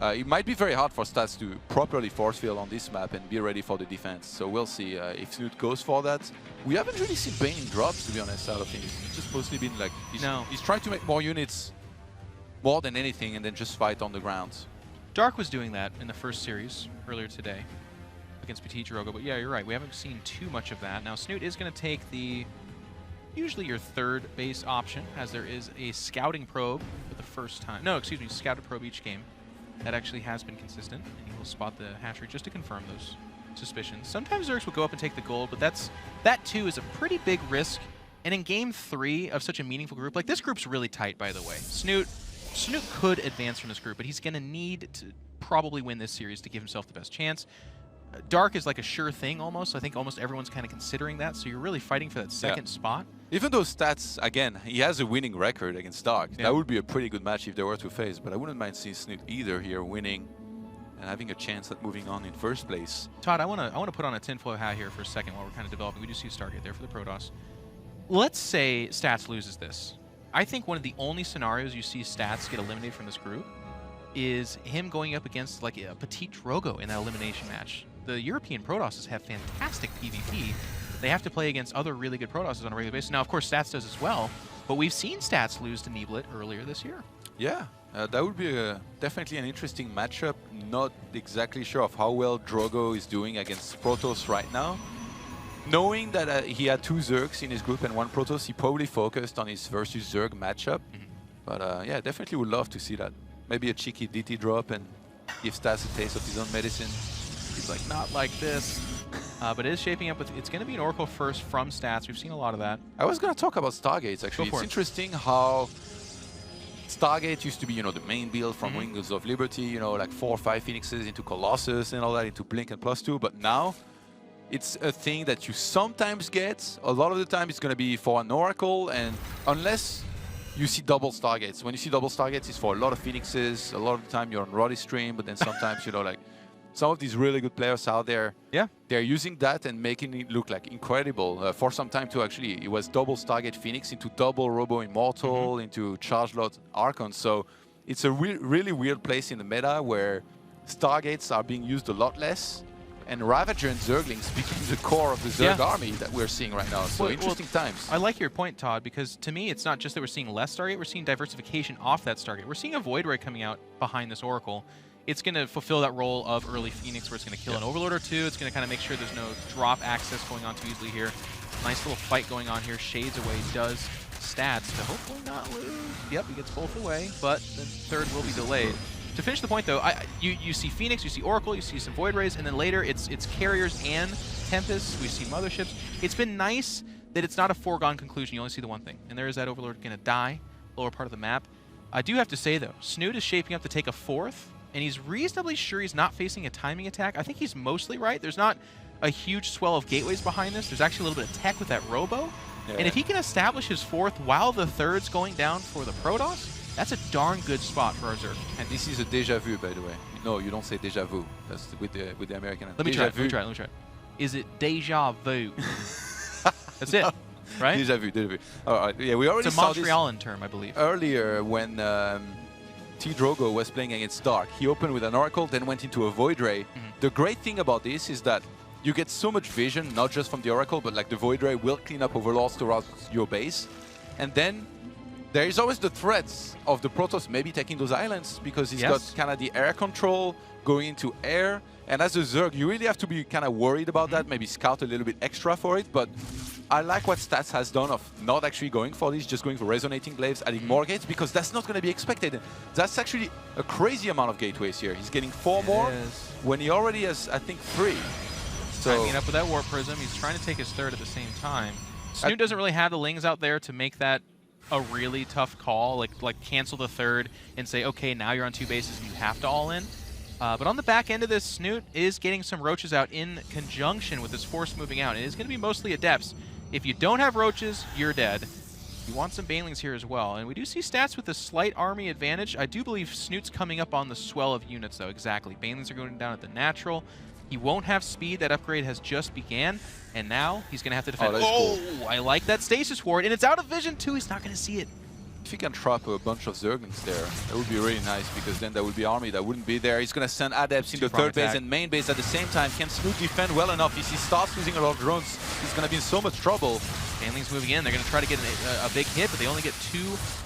I: it might be very hard for Stats to properly force field on this map and be ready for the defense. So we'll see if Snute goes for that. We haven't really seen Baneling drops, to be honest, out of him. It's just mostly been like, he's trying to make more units more than anything, and then just fight on the ground.
H: Dark was doing that in the first series earlier today against Petit Drogo, but yeah, you're right. We haven't seen too much of that. Now, Snute is going to take usually your third base option, as there is a scouting probe for the first time. No, excuse me, scouted probe each game. That actually has been consistent, and he will spot the hatchery just to confirm those suspicions. Sometimes Zergs will go up and take the gold, but that too is a pretty big risk. And in game 3 of such a meaningful group, like this group's really tight, by the way. Snute could advance from this group, but he's going to need to probably win this series to give himself the best chance. Dark is like a sure thing almost. I think almost everyone's kind of considering that, so you're really fighting for that second spot.
I: Even though Stats, again, he has a winning record against Dark.
H: Yeah.
I: That would be a pretty good match if they were to face, but I wouldn't mind seeing Snute either here winning and having a chance at moving on in first place.
H: Todd, I wanna put on a tinfoil hat here for a second while we're kind of developing. We do see Stargate there for the Protoss. Let's say Stats loses this. I think one of the only scenarios you see Stats get eliminated from this group is him going up against like a Petit Drogo in that elimination match. The European Protosses have fantastic PvP. They have to play against other really good Protosses on a regular basis. Now, of course, Stats does as well, but we've seen Stats lose to Neeblit earlier this year.
I: Yeah, that would be definitely an interesting matchup. Not exactly sure of how well Drogo is doing against Protoss right now. Knowing that he had 2 Zergs in his group and 1 Protoss, he probably focused on his versus Zerg matchup. But yeah, definitely would love to see that. Maybe a cheeky DT drop and give Stats a taste of his own medicine.
H: He's like, not like this. But it is shaping up with, it's going to be an Oracle first from Stats. We've seen a lot of that.
I: I was going to talk about Stargates, actually. It's interesting how Stargate used to be, the main build from Wings of Liberty, like 4 or 5 Phoenixes into Colossus and all that, into Blink and +2. But now, it's a thing that you sometimes get. A lot of the time, it's going to be for an Oracle, and unless you see double Stargates. When you see double Stargates, it's for a lot of Phoenixes. A lot of the time, you're on Roddy's stream, but then sometimes, like, some of these really good players out there, they're using that and making it look like incredible. For some time too, actually, it was double Stargate Phoenix into double Robo Immortal, into Charge Lot Archon. So it's a really weird place in the meta where Stargates are being used a lot less, and Ravager and Zerglings became the core of the Zerg army that we're seeing right now. So interesting times.
H: I like your point, Todd, because to me, it's not just that we're seeing less Stargate, we're seeing diversification off that Stargate. We're seeing a Void Ray coming out behind this Oracle. It's going to fulfill that role of early Phoenix where it's going to kill an Overlord or 2. It's going to kind of make sure there's no drop access going on too easily here. Nice little fight going on here. Shades away does Stats to hopefully not lose. Yep, he gets both away, but the third will be delayed. To finish the point, though, you see Phoenix, you see Oracle, you see some Void Rays, and then later it's Carriers and Tempests. We see Motherships. It's been nice that it's not a foregone conclusion. You only see the one thing, and there is that Overlord going to die, lower part of the map. I do have to say, though, Snute is shaping up to take a 4th, and he's reasonably sure he's not facing a timing attack. I think he's mostly right. There's not a huge swell of gateways behind this. There's actually a little bit of tech with that Robo. Yeah. And if he can establish his 4th while the 3rd's going down for the Protoss, that's a darn good spot for our Zerg.
I: And this is a déjà vu, by the way. No, you don't say déjà vu. That's with the American.
H: Let me try it. Is it déjà vu? That's it, right?
I: Déjà vu. All right. Yeah, we already
H: it's a
I: saw this
H: Montrealan term, I believe.
I: Earlier when T. Drogo was playing against Dark. He opened with an Oracle, then went into a Void Ray. The great thing about this is that you get so much vision, not just from the Oracle, but like the Void Ray will clean up Overlords throughout your base. And then there is always the threats of the Protoss maybe taking those islands, because he's got kind of the air control going into air. And as a Zerg, you really have to be kind of worried about that, maybe scout a little bit extra for it. But I like what Stats has done of not actually going for this, just going for Resonating Glaives, adding more gates, because that's not going to be expected. That's actually a crazy amount of gateways here. He's getting 4 more when he already has, I think, 3. So
H: timing up with that Warp Prism, he's trying to take his 3rd at the same time. Snute doesn't really have the Lings out there to make that a really tough call, like cancel the 3rd and say, okay, now you're on 2 bases and you have to all in. But on the back end of this, Snute is getting some Roaches out in conjunction with this Force moving out. It is going to be mostly Adepts. If you don't have Roaches, you're dead. You want some Banelings here as well. And we do see Stats with a slight army advantage. I do believe Snute's coming up on the swell of units, though, exactly. Banelings are going down at the natural. He won't have speed. That upgrade has just began. And now he's going to have to defend.
I: Cool.
H: I like that Stasis Ward. And it's out of vision, too. He's not going to see it.
I: If he can trap a bunch of Zerglings there, that would be really nice, because then there would be army that wouldn't be there. He's going to send Adepts into 3rd base and main base at the same time. Can Snute defend well enough? If he starts losing a lot of drones, he's going to be in so much trouble.
H: Banelings moving in. They're going to try to get a big hit, but they only get 2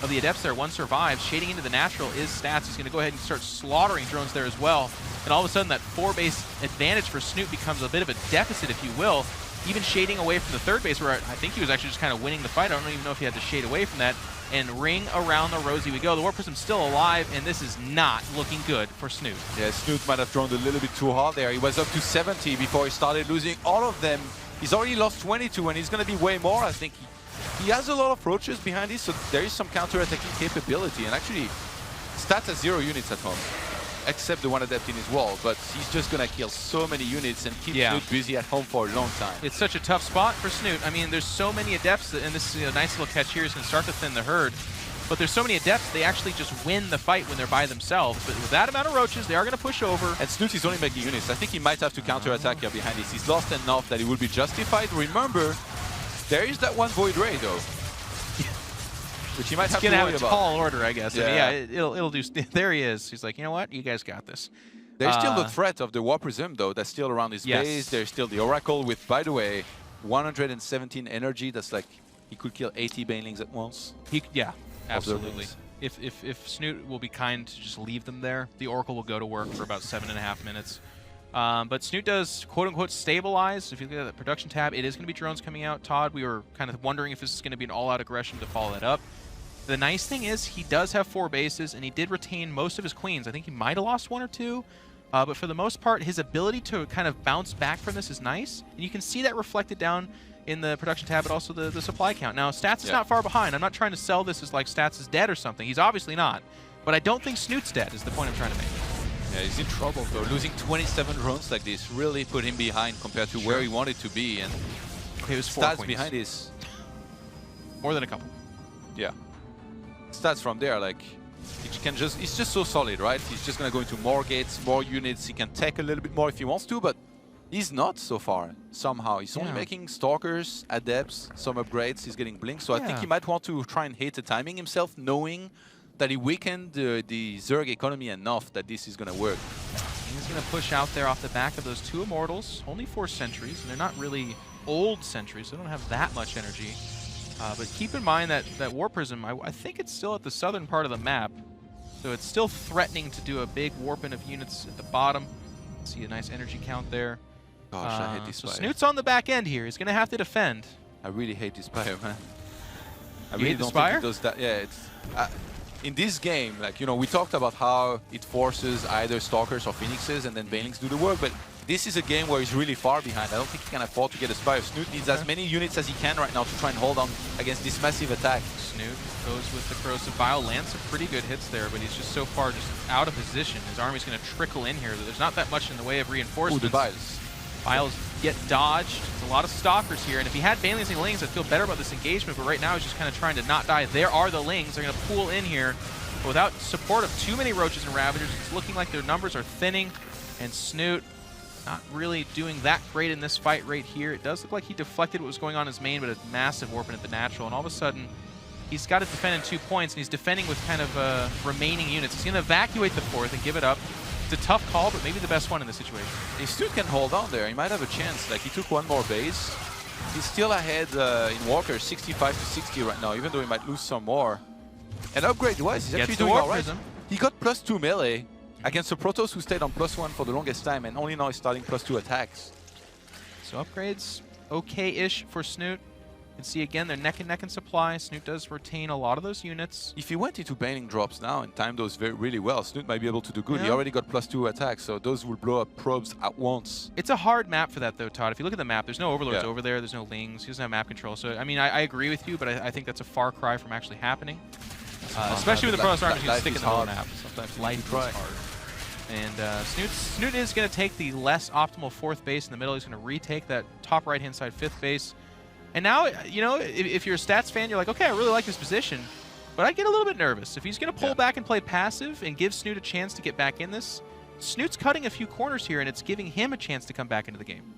H: of the Adepts there. 1 survives. Shading into the natural is Stats. He's going to go ahead and start slaughtering drones there as well. And all of a sudden, that 4-base advantage for Snute becomes a bit of a deficit, if you will. Even shading away from the 3rd base, where I think he was actually just kind of winning the fight. I don't even know if he had to shade away from that. And ring around the rosy we go. The Warp Prism's still alive, and this is not looking good for Snute.
I: Yeah, Snute might have drawn a little bit too hard there. He was up to 70 before he started losing all of them. He's already lost 22, and he's going to be way more. I think he has a lot of Roaches behind this, so there is some counter-attacking capability. And actually, Stats has 0 units at home. except the one adept in his wall, but he's just gonna kill so many units and keep
H: Yeah.
I: Snute busy at home for a long time.
H: It's such a tough spot for Snute. I mean, there's so many adepts, and this is a nice little catch here. He's going to start to thin the herd. But there's so many adepts, they actually just win the fight when they're by themselves. But with that amount of roaches, they are going to push over.
I: And Snute is only making units. I think he might have to counter-attack here behind this. He's lost enough that it will be justified. Remember, there is that one Void Ray, though. Which he might have to
H: It's going to
I: worry
H: have a
I: about.
H: tall order, I guess.
I: Yeah.
H: I mean, yeah, it'll do. There he is. He's like, you know what? You guys got this.
I: There's still the threat of the War Prism, though. That's still around his
H: Yes.
I: base. There's still the Oracle with, by the way, 117 energy. That's like, he could kill 80 Banelings at once.
H: Yeah, absolutely.
I: Zerglings.
H: If Snute will be kind to just leave them there, the Oracle will go to work for about 7.5 minutes. But Snute does quote-unquote stabilize. If you look at the production tab, it is going to be drones coming out. Todd, we were kind of wondering if this is going to be an all-out aggression to follow that up. The nice thing is he does have 4 bases, and he did retain most of his queens. I think he might have lost 1 or 2. But for the most part, his ability to kind of bounce back from this is nice. And you can see that reflected down in the production tab, but also the supply count. Now, Stats is not far behind. I'm not trying to sell this as like Stats is dead or something. He's obviously not. But I don't think Snute's dead is the point I'm trying to make.
I: Yeah, he's in trouble, though. Losing 27 drones like this really put him behind compared to where he wanted to be. And
H: Okay, it was 4
I: Stats
H: queens.
I: behind is...
H: More than a couple.
I: Yeah. Stats from there, like... He's just so solid, right? He's just gonna go into more gates, more units. He can tech a little bit more if he wants to, but he's not so far, somehow. He's only making Stalkers, Adepts, some upgrades. He's getting Blink, so I think he might want to try and hit the timing himself, knowing that he weakened the Zerg economy enough that this is gonna work.
H: He's going to push out there off the back of those 2 Immortals. Only 4 sentries, and they're not really old sentries, so they don't have that much energy. But keep in mind that War Prism, I think it's still at the southern part of the map, so it's still threatening to do a big warping of units at the bottom. See a nice energy count there.
I: Gosh, I hate this
H: So
I: Spire.
H: Snute's on the back end here. He's going to have to defend.
I: I really hate this Spire, man. I
H: You hate the
I: don't
H: Spire?
I: think it does that. Yeah, it's... in this game, like, you know, we talked about how it forces either Stalkers or Phoenixes and then Banelings do the work, but this is a game where he's really far behind. I don't think he can afford to get a Spire. Snute needs as many units as he can right now to try and hold on against this massive attack.
H: Snute goes with the Corrosive Bile, lands some pretty good hits there, but he's just so far just out of position. His army's going to trickle in here. There's not that much in the way of
I: Ooh,
H: reinforcements.
I: the Biles.
H: Biles get dodged. There's a lot of Stalkers here, and if he had Banelings and Lings, I'd feel better about this engagement, but right now he's just kind of trying to not die. There are the Lings. They're going to pool in here. But without support of too many Roaches and Ravagers, it's looking like their numbers are thinning, and Snute not really doing that great in this fight right here. It does look like he deflected what was going on in his main, but a massive warping at the natural, and all of a sudden, he's got to defend in 2 points, and he's defending with kind of remaining units. He's going to evacuate the 4th and give it up. It's a tough call, but maybe the best one in this situation.
I: If Snute can hold on there, he might have a chance. Like, he took 1 more base. He's still ahead in Walker, 65 to 60 right now, even though he might lose some more. And upgrade-wise, he's actually doing all right. He got +2 melee against a Protoss who stayed on +1 for the longest time, and only now he's starting +2 attacks.
H: So upgrades, okay-ish for Snute. You can see again, they're neck and neck in supply. Snute does retain a lot of those units.
I: If he went into Baning drops now and timed those really well, Snute might be able to do good.
H: Yeah.
I: He already got +2 attacks, so those will blow up probes at once.
H: It's a hard map for that, though, Todd. If you look at the map, there's no Overlords
I: Yeah.
H: over there. There's no Lings. He doesn't have map control. So, I mean, I agree with you, but I think that's a far cry from actually happening. Especially with the Protoss army, he's sticking in the whole map.
I: Sometimes
H: Life is hard. And Snute is going to take the less optimal 4th base in the middle. He's going to retake that top right-hand side 5th base. And now, you know, if you're a Stats fan, you're like, okay, I really like this position. But I'd get a little bit nervous. If he's going to pull back and play passive and give Snute a chance to get back in this, Snute's cutting a few corners here, and it's giving him a chance to come back into the game.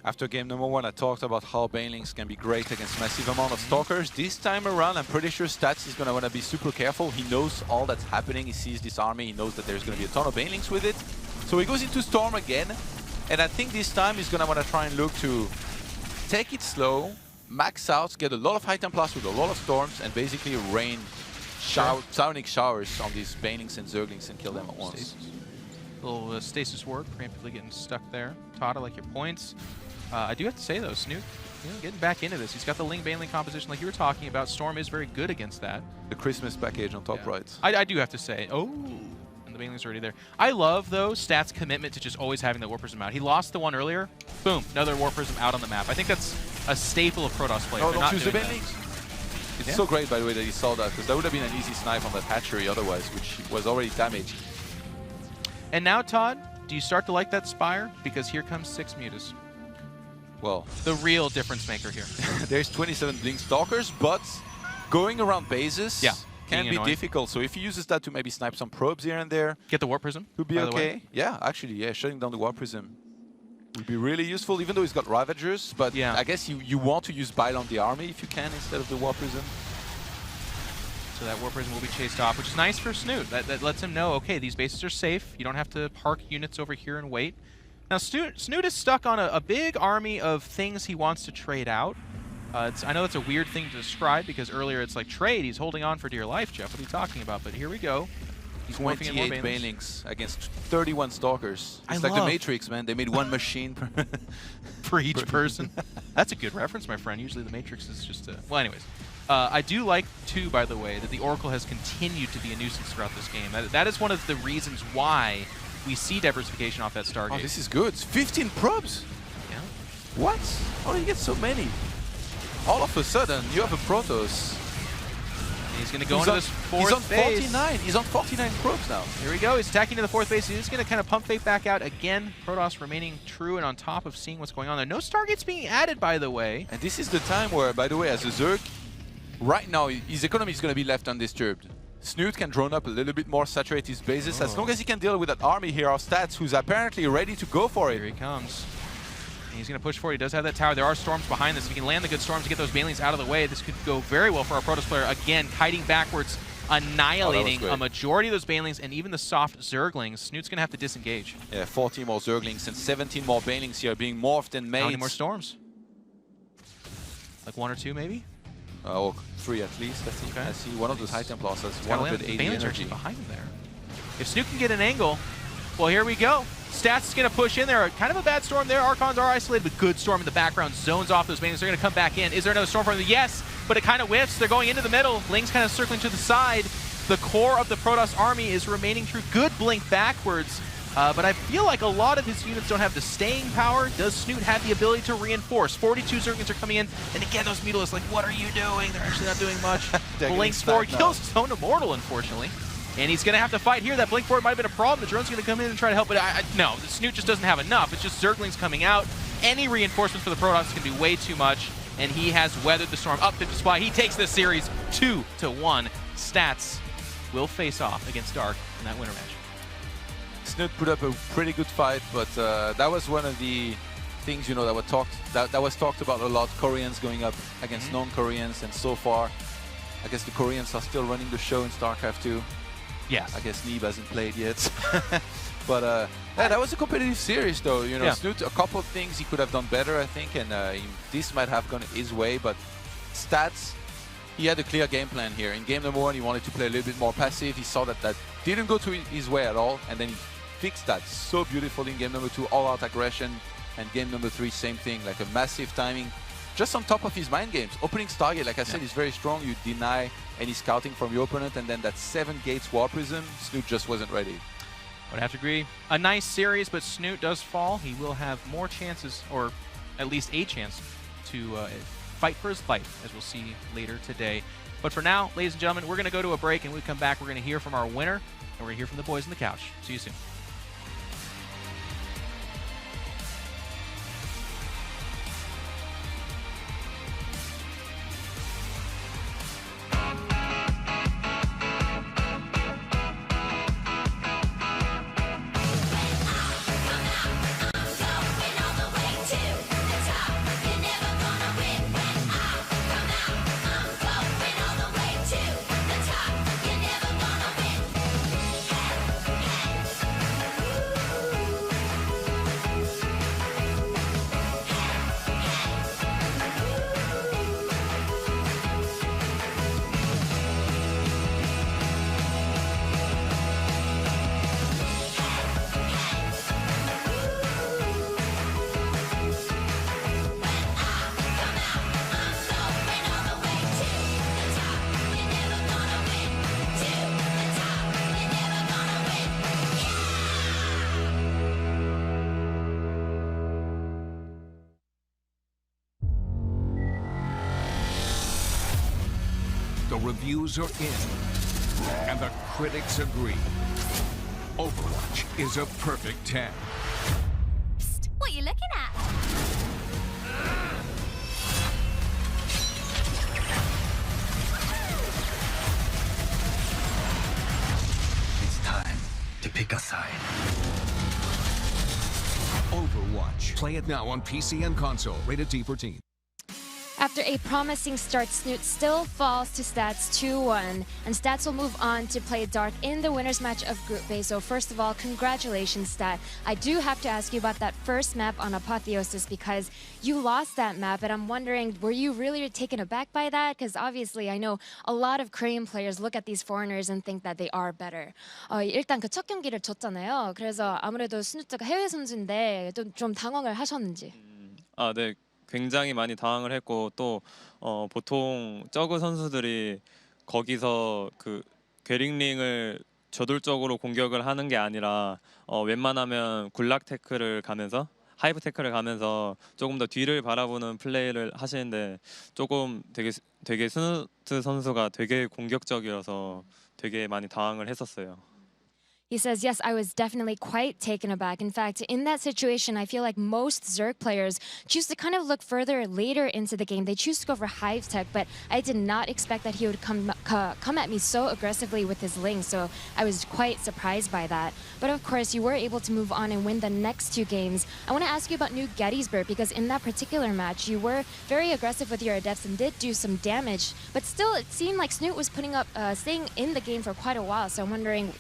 I: After game number 1, I talked about how Banelings can be great against massive amount of Stalkers. This time around, I'm pretty sure Stats is going to want to be super careful. He knows all that's happening. He sees this army. He knows that there's going to be a ton of Banelings with it. So he goes into Storm again. And I think this time he's going to want to try and look to take it slow, max out, get a lot of High Templars with a lot of Storms, and basically rain Psionic showers on these Banelings and Zerglings and kill them at once.
H: Stasis. Little stasis ward, preemptively getting stuck there. Todd, I like your points. I do have to say, though, Snute, getting back into this. He's got the Ling Baneling composition like you were talking about. Storm is very good against that.
I: The Christmas package on top right.
H: I do have to say. Oh, and the Baneling's already there. I love, though, Stats' commitment to just always having that War Prism out. He lost the one earlier. Boom, another War Prism out on the map. I think that's a staple of Protoss players.
I: No,
H: They're
I: don't
H: not
I: choose the
H: doing
I: Banelings.
H: that.
I: It's so great, by the way, that he saw that, because that would have been an easy snipe on that hatchery otherwise, which was already damaged.
H: And now, Todd, do you start to like that Spire? Because here comes 6 Mutas.
I: Well,
H: The real difference maker here.
I: there's 27 Blink Stalkers, but going around bases can
H: being
I: be
H: annoying.
I: difficult. So if he uses that to maybe snipe some probes here and there,
H: Get the Warp Prism.
I: could be
H: by the way.
I: okay. Yeah, actually, yeah, shutting down the Warp Prism would be really useful, even though he's got Ravagers. But
H: Yeah.
I: I guess you want to use Bile on the army if you can instead of the Warp Prism.
H: So that Warp Prism will be chased off, which is nice for Snute. That lets him know, okay, these bases are safe. You don't have to park units over here and wait. Now, Snute is stuck on a big army of things he wants to trade out. I know it's a weird thing to describe because earlier it's like trade. He's holding on for dear life, Jeff. What are you talking about? But here we go. He's morphing in more
I: 28
H: Banelings.
I: Banelings against 31 Stalkers.
H: I
I: It's like the
H: love-
I: Matrix, man. They made one machine per
H: For each person. That's a good reference, my friend. Usually the Matrix is just a... Well, anyways. I do like, too, by the way, that the Oracle has continued to be a nuisance throughout this game. That is one of the reasons why we see diversification off that Stargate.
I: Oh, this is good. 15 probes.
H: Yeah.
I: What? How do you get so many? All of a sudden, you have a Protoss.
H: He's going to go into this fourth
I: He's on
H: base.
I: 49. He's on 49 probes now.
H: Here we go. He's attacking to the fourth base. He's going to kind of pump fake back out again. Protoss remaining true and on top of seeing what's going on there. No Stargates being added, by the way.
I: And this is the time where, by the way, as a Zerg, right now, his economy is going to be left undisturbed. Snute can drone up a little bit more, saturate his bases. As long as he can deal with that army here of Stats, who's apparently ready to go for it.
H: Here he comes. And he's going to push forward. He does have that tower. There are storms behind this. If he can land the good storms to get those Banelings out of the way, this could go very well for our Protoss player. Again, kiting backwards, annihilating a majority of those Banelings and even the soft Zerglings. Snute's going to have to disengage.
I: Yeah, 14 more Zerglings and 17 more Banelings here being morphed and made.
H: How many more storms? Like 1 or 2, maybe?
I: Oh, 3 at least, I think.
H: Okay.
I: I see one of those High Templars has
H: Gotta land.
I: 180
H: Banelings are
I: energy.
H: actually behind him there. If Snute can get an angle, well, here we go. Stats is going to push in there. Kind of a bad storm there. Archons are isolated, but good storm in the background. Zones off those Banelings. They're going to come back in. Is there another storm for them? Yes, but it kind of whiffs. They're going into the middle. Ling's kind of circling to the side. The core of the Protoss army is remaining true. Good blink backwards. But I feel like a lot of his units don't have the staying power. Does Snute have the ability to reinforce? 42 Zerglings are coming in. And again, those Mutalisks, like, what are you doing? They're actually not doing much. Blinks forward, kills Stone Immortal, unfortunately. And he's going to have to fight here. That blink forward might have been a problem. The drone's going to come in and try to help, but no, the Snute just doesn't have enough. It's just Zerglings coming out. Any reinforcements for the Protoss can be way too much, and he has weathered the storm up 50 supply. He takes this series 2-1. Stats will face off against Dark in that winter match.
I: Snute put up a pretty good fight, but that was one of the things, you know, that was talked about a lot. Koreans going up against non-Koreans, and so far, I guess the Koreans are still running the show in StarCraft 2.
H: Yes.
I: I guess Neeb hasn't played yet. But yeah, that was a competitive series, though. You know, Snute, a couple of things he could have done better, I think, and this might have gone his way. But Stats, he had a clear game plan here. In game number 1, he wanted to play a little bit more passive. He saw that that didn't go to his way at all, and then he fixed that so beautifully in game number 2, all-out aggression, and game number 3, same thing, like a massive timing. Just on top of his mind games. Opening Stargate, like I said, is very strong. You deny any scouting from your opponent, and then that 7 gates War Prism, Snute just wasn't ready.
H: Would have to agree. A nice series, but Snute does fall. He will have more chances, or at least a chance, to fight for his life, as we'll see later today. But for now, ladies and gentlemen, we're going to go to a break, and when we come back, we're going to hear from our winner, and we're going to hear from the boys on the couch. See you soon.
J: The reviews are in, and the critics agree. Overwatch is a perfect 10.
F: Psst, what are you looking at?
K: It's time to pick a side.
J: Overwatch. Play it now on PC and console. Rated T for teen.
L: After a promising start, Snute still falls to Stats 2-1, and Stats will move on to play Dark in the winners match of Group A. So first of all, congratulations, Stat. I do have to ask you about that first map on Apotheosis because you lost that map, and I'm wondering, were you really taken aback by that? Because obviously I know a lot of Korean players look at these foreigners and think that they are better. 일단 그 첫 경기를 졌잖아요. 그래서 아무래도 스누트가 해외 선수인데 좀 당황을 하셨는지.
M: 네. 굉장히 많이 당황을 했고 또 보통 저그 선수들이 거기서 그 괴링링을 저돌적으로 공격을 하는 게 아니라 웬만하면 굴락 태클을 가면서 하이브 태클을 가면서 조금 더 뒤를 바라보는 플레이를 하시는데 조금 되게 스누트 선수가 되게 공격적이어서 되게 많이 당황을 했었어요.
L: He says, yes, I was definitely quite taken aback. In fact, in that situation, I feel like most Zerg players choose to kind of look further later into the game. They choose to go for Hive Tech, but I did not expect that he would come at me so aggressively with his Ling, so I was quite surprised by that. But of course, you were able to move on and win the next two games. I want to ask you about New Gettysburg, because in that particular match, you were very aggressive with your adepts and did do some damage, but still, it seemed like Snute was staying in the game for quite a while, so I'm wondering,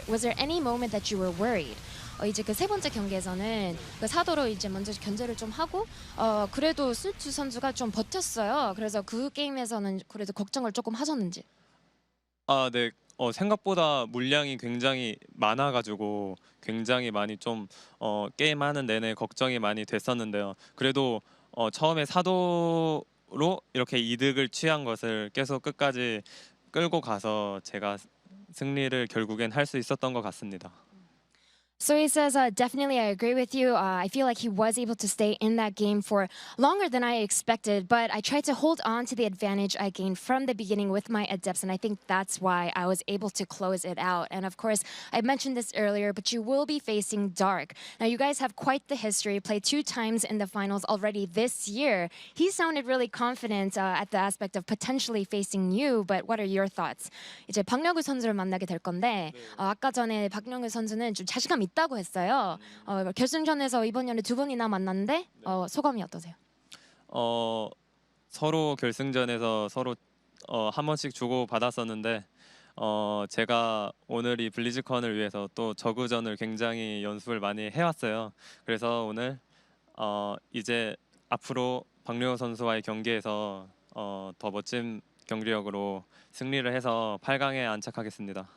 L: was there any moment that you were worried? 이제 그 세 번째 경기에서는 그 사도로 이제 먼저 견제를 좀 하고 그래도 스누트 선수가 좀 버텼어요. 그래서 그 게임에서는 그래도 걱정을 조금 하셨는지.
M: 네. 생각보다 물량이 굉장히 많아가지고 굉장히 많이 좀 게임하는 내내 걱정이 많이 됐었는데요. 그래도 처음에 사도로 이렇게 이득을 취한 것을 계속 끝까지 끌고 가서 제가 승리를 결국엔 할 수 있었던 것 같습니다.
L: So he says, definitely I agree with you. I feel like he was able to stay in that game for longer than I expected, but I tried to hold on to the advantage I gained from the beginning with my adepts, and I think that's why I was able to close it out. And of course, I mentioned this earlier, but you will be facing Dark. Now, you guys have quite the history, played 2 times in the finals already this year. He sounded really confident at the aspect of potentially facing you, but what are your thoughts? 이제 박영규 선수를 만나게 될 건데 아까 전에 박영규 선수는 좀 자신감 있다고 했어요. 결승전에서 이번 년에 2번이나 만났는데 소감이 어떠세요?
M: 서로 결승전에서 서로 한 번씩 주고 받았었는데 제가 오늘 이 블리즈컨을 위해서 또 저그전을 굉장히 연습을 많이 해왔어요. 그래서 오늘 이제 앞으로 박명호 선수와의 경기에서 더 멋진 경기력으로 승리를 해서 8강에 안착하겠습니다.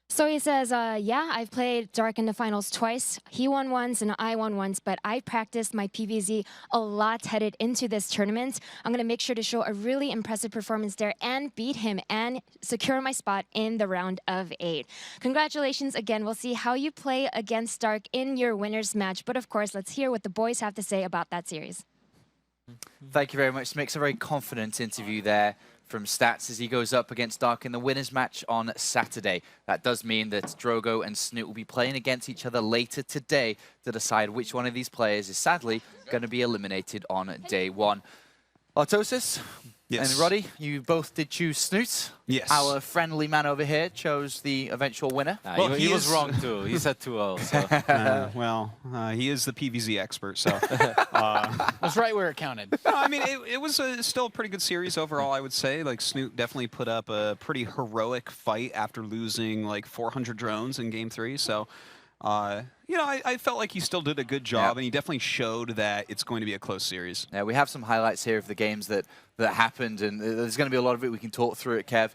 L: So he says, yeah, I've played Dark in the finals twice. He won once and I won once, but I practiced my PvZ a lot headed into this tournament. I'm going to make sure to show a really impressive performance there and beat him and secure my spot in the round of 8. Congratulations again. We'll see how you play against Dark in your winners match. But of course, let's hear what the boys have to say about that series.
A: Thank you very much. Makes a very confident interview there from Stats as he goes up against Dark in the winners match on Saturday. That does mean that Drogo and Snute will be playing against each other later today to decide which one of these players is sadly going to be eliminated on day 1. Artosis and Roddy, you both did choose Snute.
C: Yes.
A: Our friendly man over here chose the eventual winner.
B: Well, he was wrong too. He said 2-0. So.
C: He is the PvZ expert, so
D: that's right where it counted.
C: No, I mean, it was still a pretty good series overall, I would say. Like, Snute definitely put up a pretty heroic fight after losing like 400 drones in Game 3. So, you know, I felt like he still did a good job, and he definitely showed that it's going to be a close series.
A: Yeah, we have some highlights here of the games that happened, and there's going to be a lot of it we can talk through it, Kev.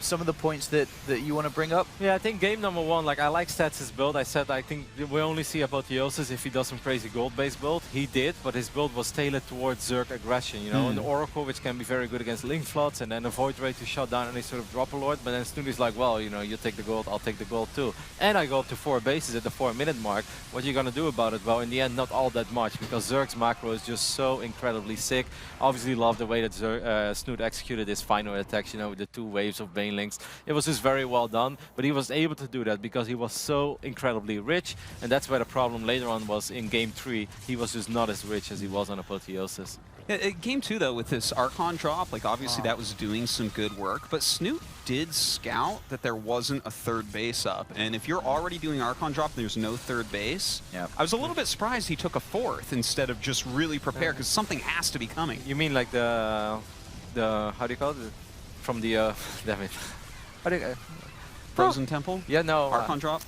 A: Some of the points that you want to bring up?
B: Yeah, I think game number 1, like I like Stats' build. I said I think we only see Apotheosis if he does some crazy gold-based build. He did, but his build was tailored towards Zerg aggression, you know, and the Oracle, which can be very good against Link Floods, and then a Void Ray to shut down any sort of Dropper Lord. But then Snute is like, well, you know, you take the gold, I'll take the gold too. And I go up to 4 bases at the 4-minute mark. mark. What are you going to do about it? Well, in the end, not all that much, because Zerg's macro is just so incredibly sick. Obviously love the way that Snute executed his final attack, you know, with the 2 waves of Banelings. It was just very well done, but he was able to do that because he was so incredibly rich, and that's where the problem later on was in Game 3. He was just not as rich as he was on Apotheosis.
C: Game 2, though, with this Archon drop, like, obviously that was doing some good work, but Snute did scout that there wasn't a third base up, and if you're already doing Archon drop and there's no third base, I was a little bit surprised he took a 4th instead of just really prepare, because something has to be coming.
B: You mean like the how do you call it? From the, damn it. How do you,
C: Frozen Temple?
B: Yeah, no.
C: Archon drop?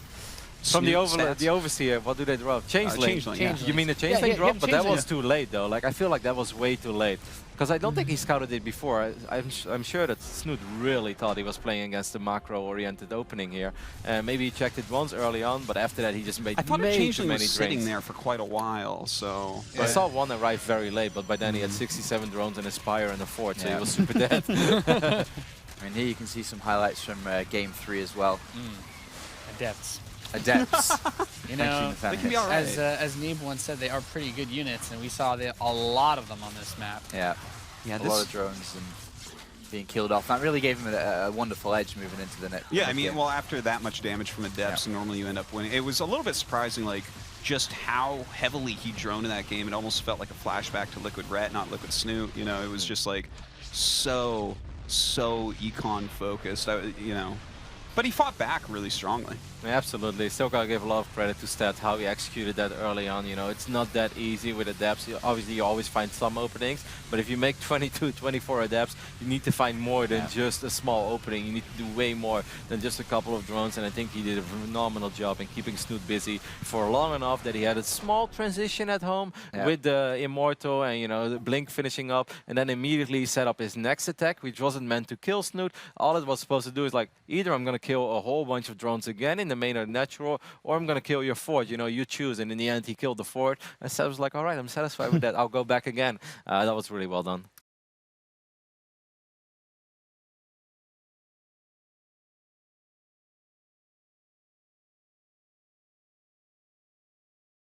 B: From the Overseer, what do they drop? Changeling. You mean the Changeling drop? But that was too late, though. Like, I feel like that was way too late. Because I don't think he scouted it before. I'm sure that Snute really thought he was playing against the macro-oriented opening here. Maybe he checked it once early on, but after that he just made
C: I thought
B: many
C: Changeling was
B: drains.
C: sitting there for quite a while, so...
B: I saw one arrive very late, but by then he had 67 drones and a Spire and a fort, so he was super dead.
A: I mean, here you can see some highlights from Game 3 as well.
D: Adepts.
A: Adepts.
D: You know,
C: they can be all right.
D: as Neeb once said, they are pretty good units, and we saw a lot of them on this map.
A: Yeah, a lot of drones and being killed off. That really gave him a wonderful edge moving into the net.
C: Yeah, I mean, well, after that much damage from Adepts, normally you end up winning. It was a little bit surprising, like, just how heavily he droned in that game. It almost felt like a flashback to Liquid Ret, not Liquid Snute. You know, it was just like so econ focused. You know. But he fought back really strongly.
B: Yeah, absolutely. Still gotta give a lot of credit to Stat, how he executed that early on. You know, it's not that easy with adepts. Obviously, you always find some openings, but if you make 22, 24 adepts, you need to find more than just a small opening. You need to do way more than just a couple of drones, and I think he did a phenomenal job in keeping Snute busy for long enough that he had a small transition at home with the Immortal and, you know, the Blink finishing up, and then immediately set up his next attack, which wasn't meant to kill Snute. All it was supposed to do is, like, either I'm gonna kill a whole bunch of drones again in the main or natural, or I'm gonna kill your fort. You know, you choose. And in the end, he killed the fort. And Seth was like, all right, I'm satisfied with that. I'll go back again. That was really well done.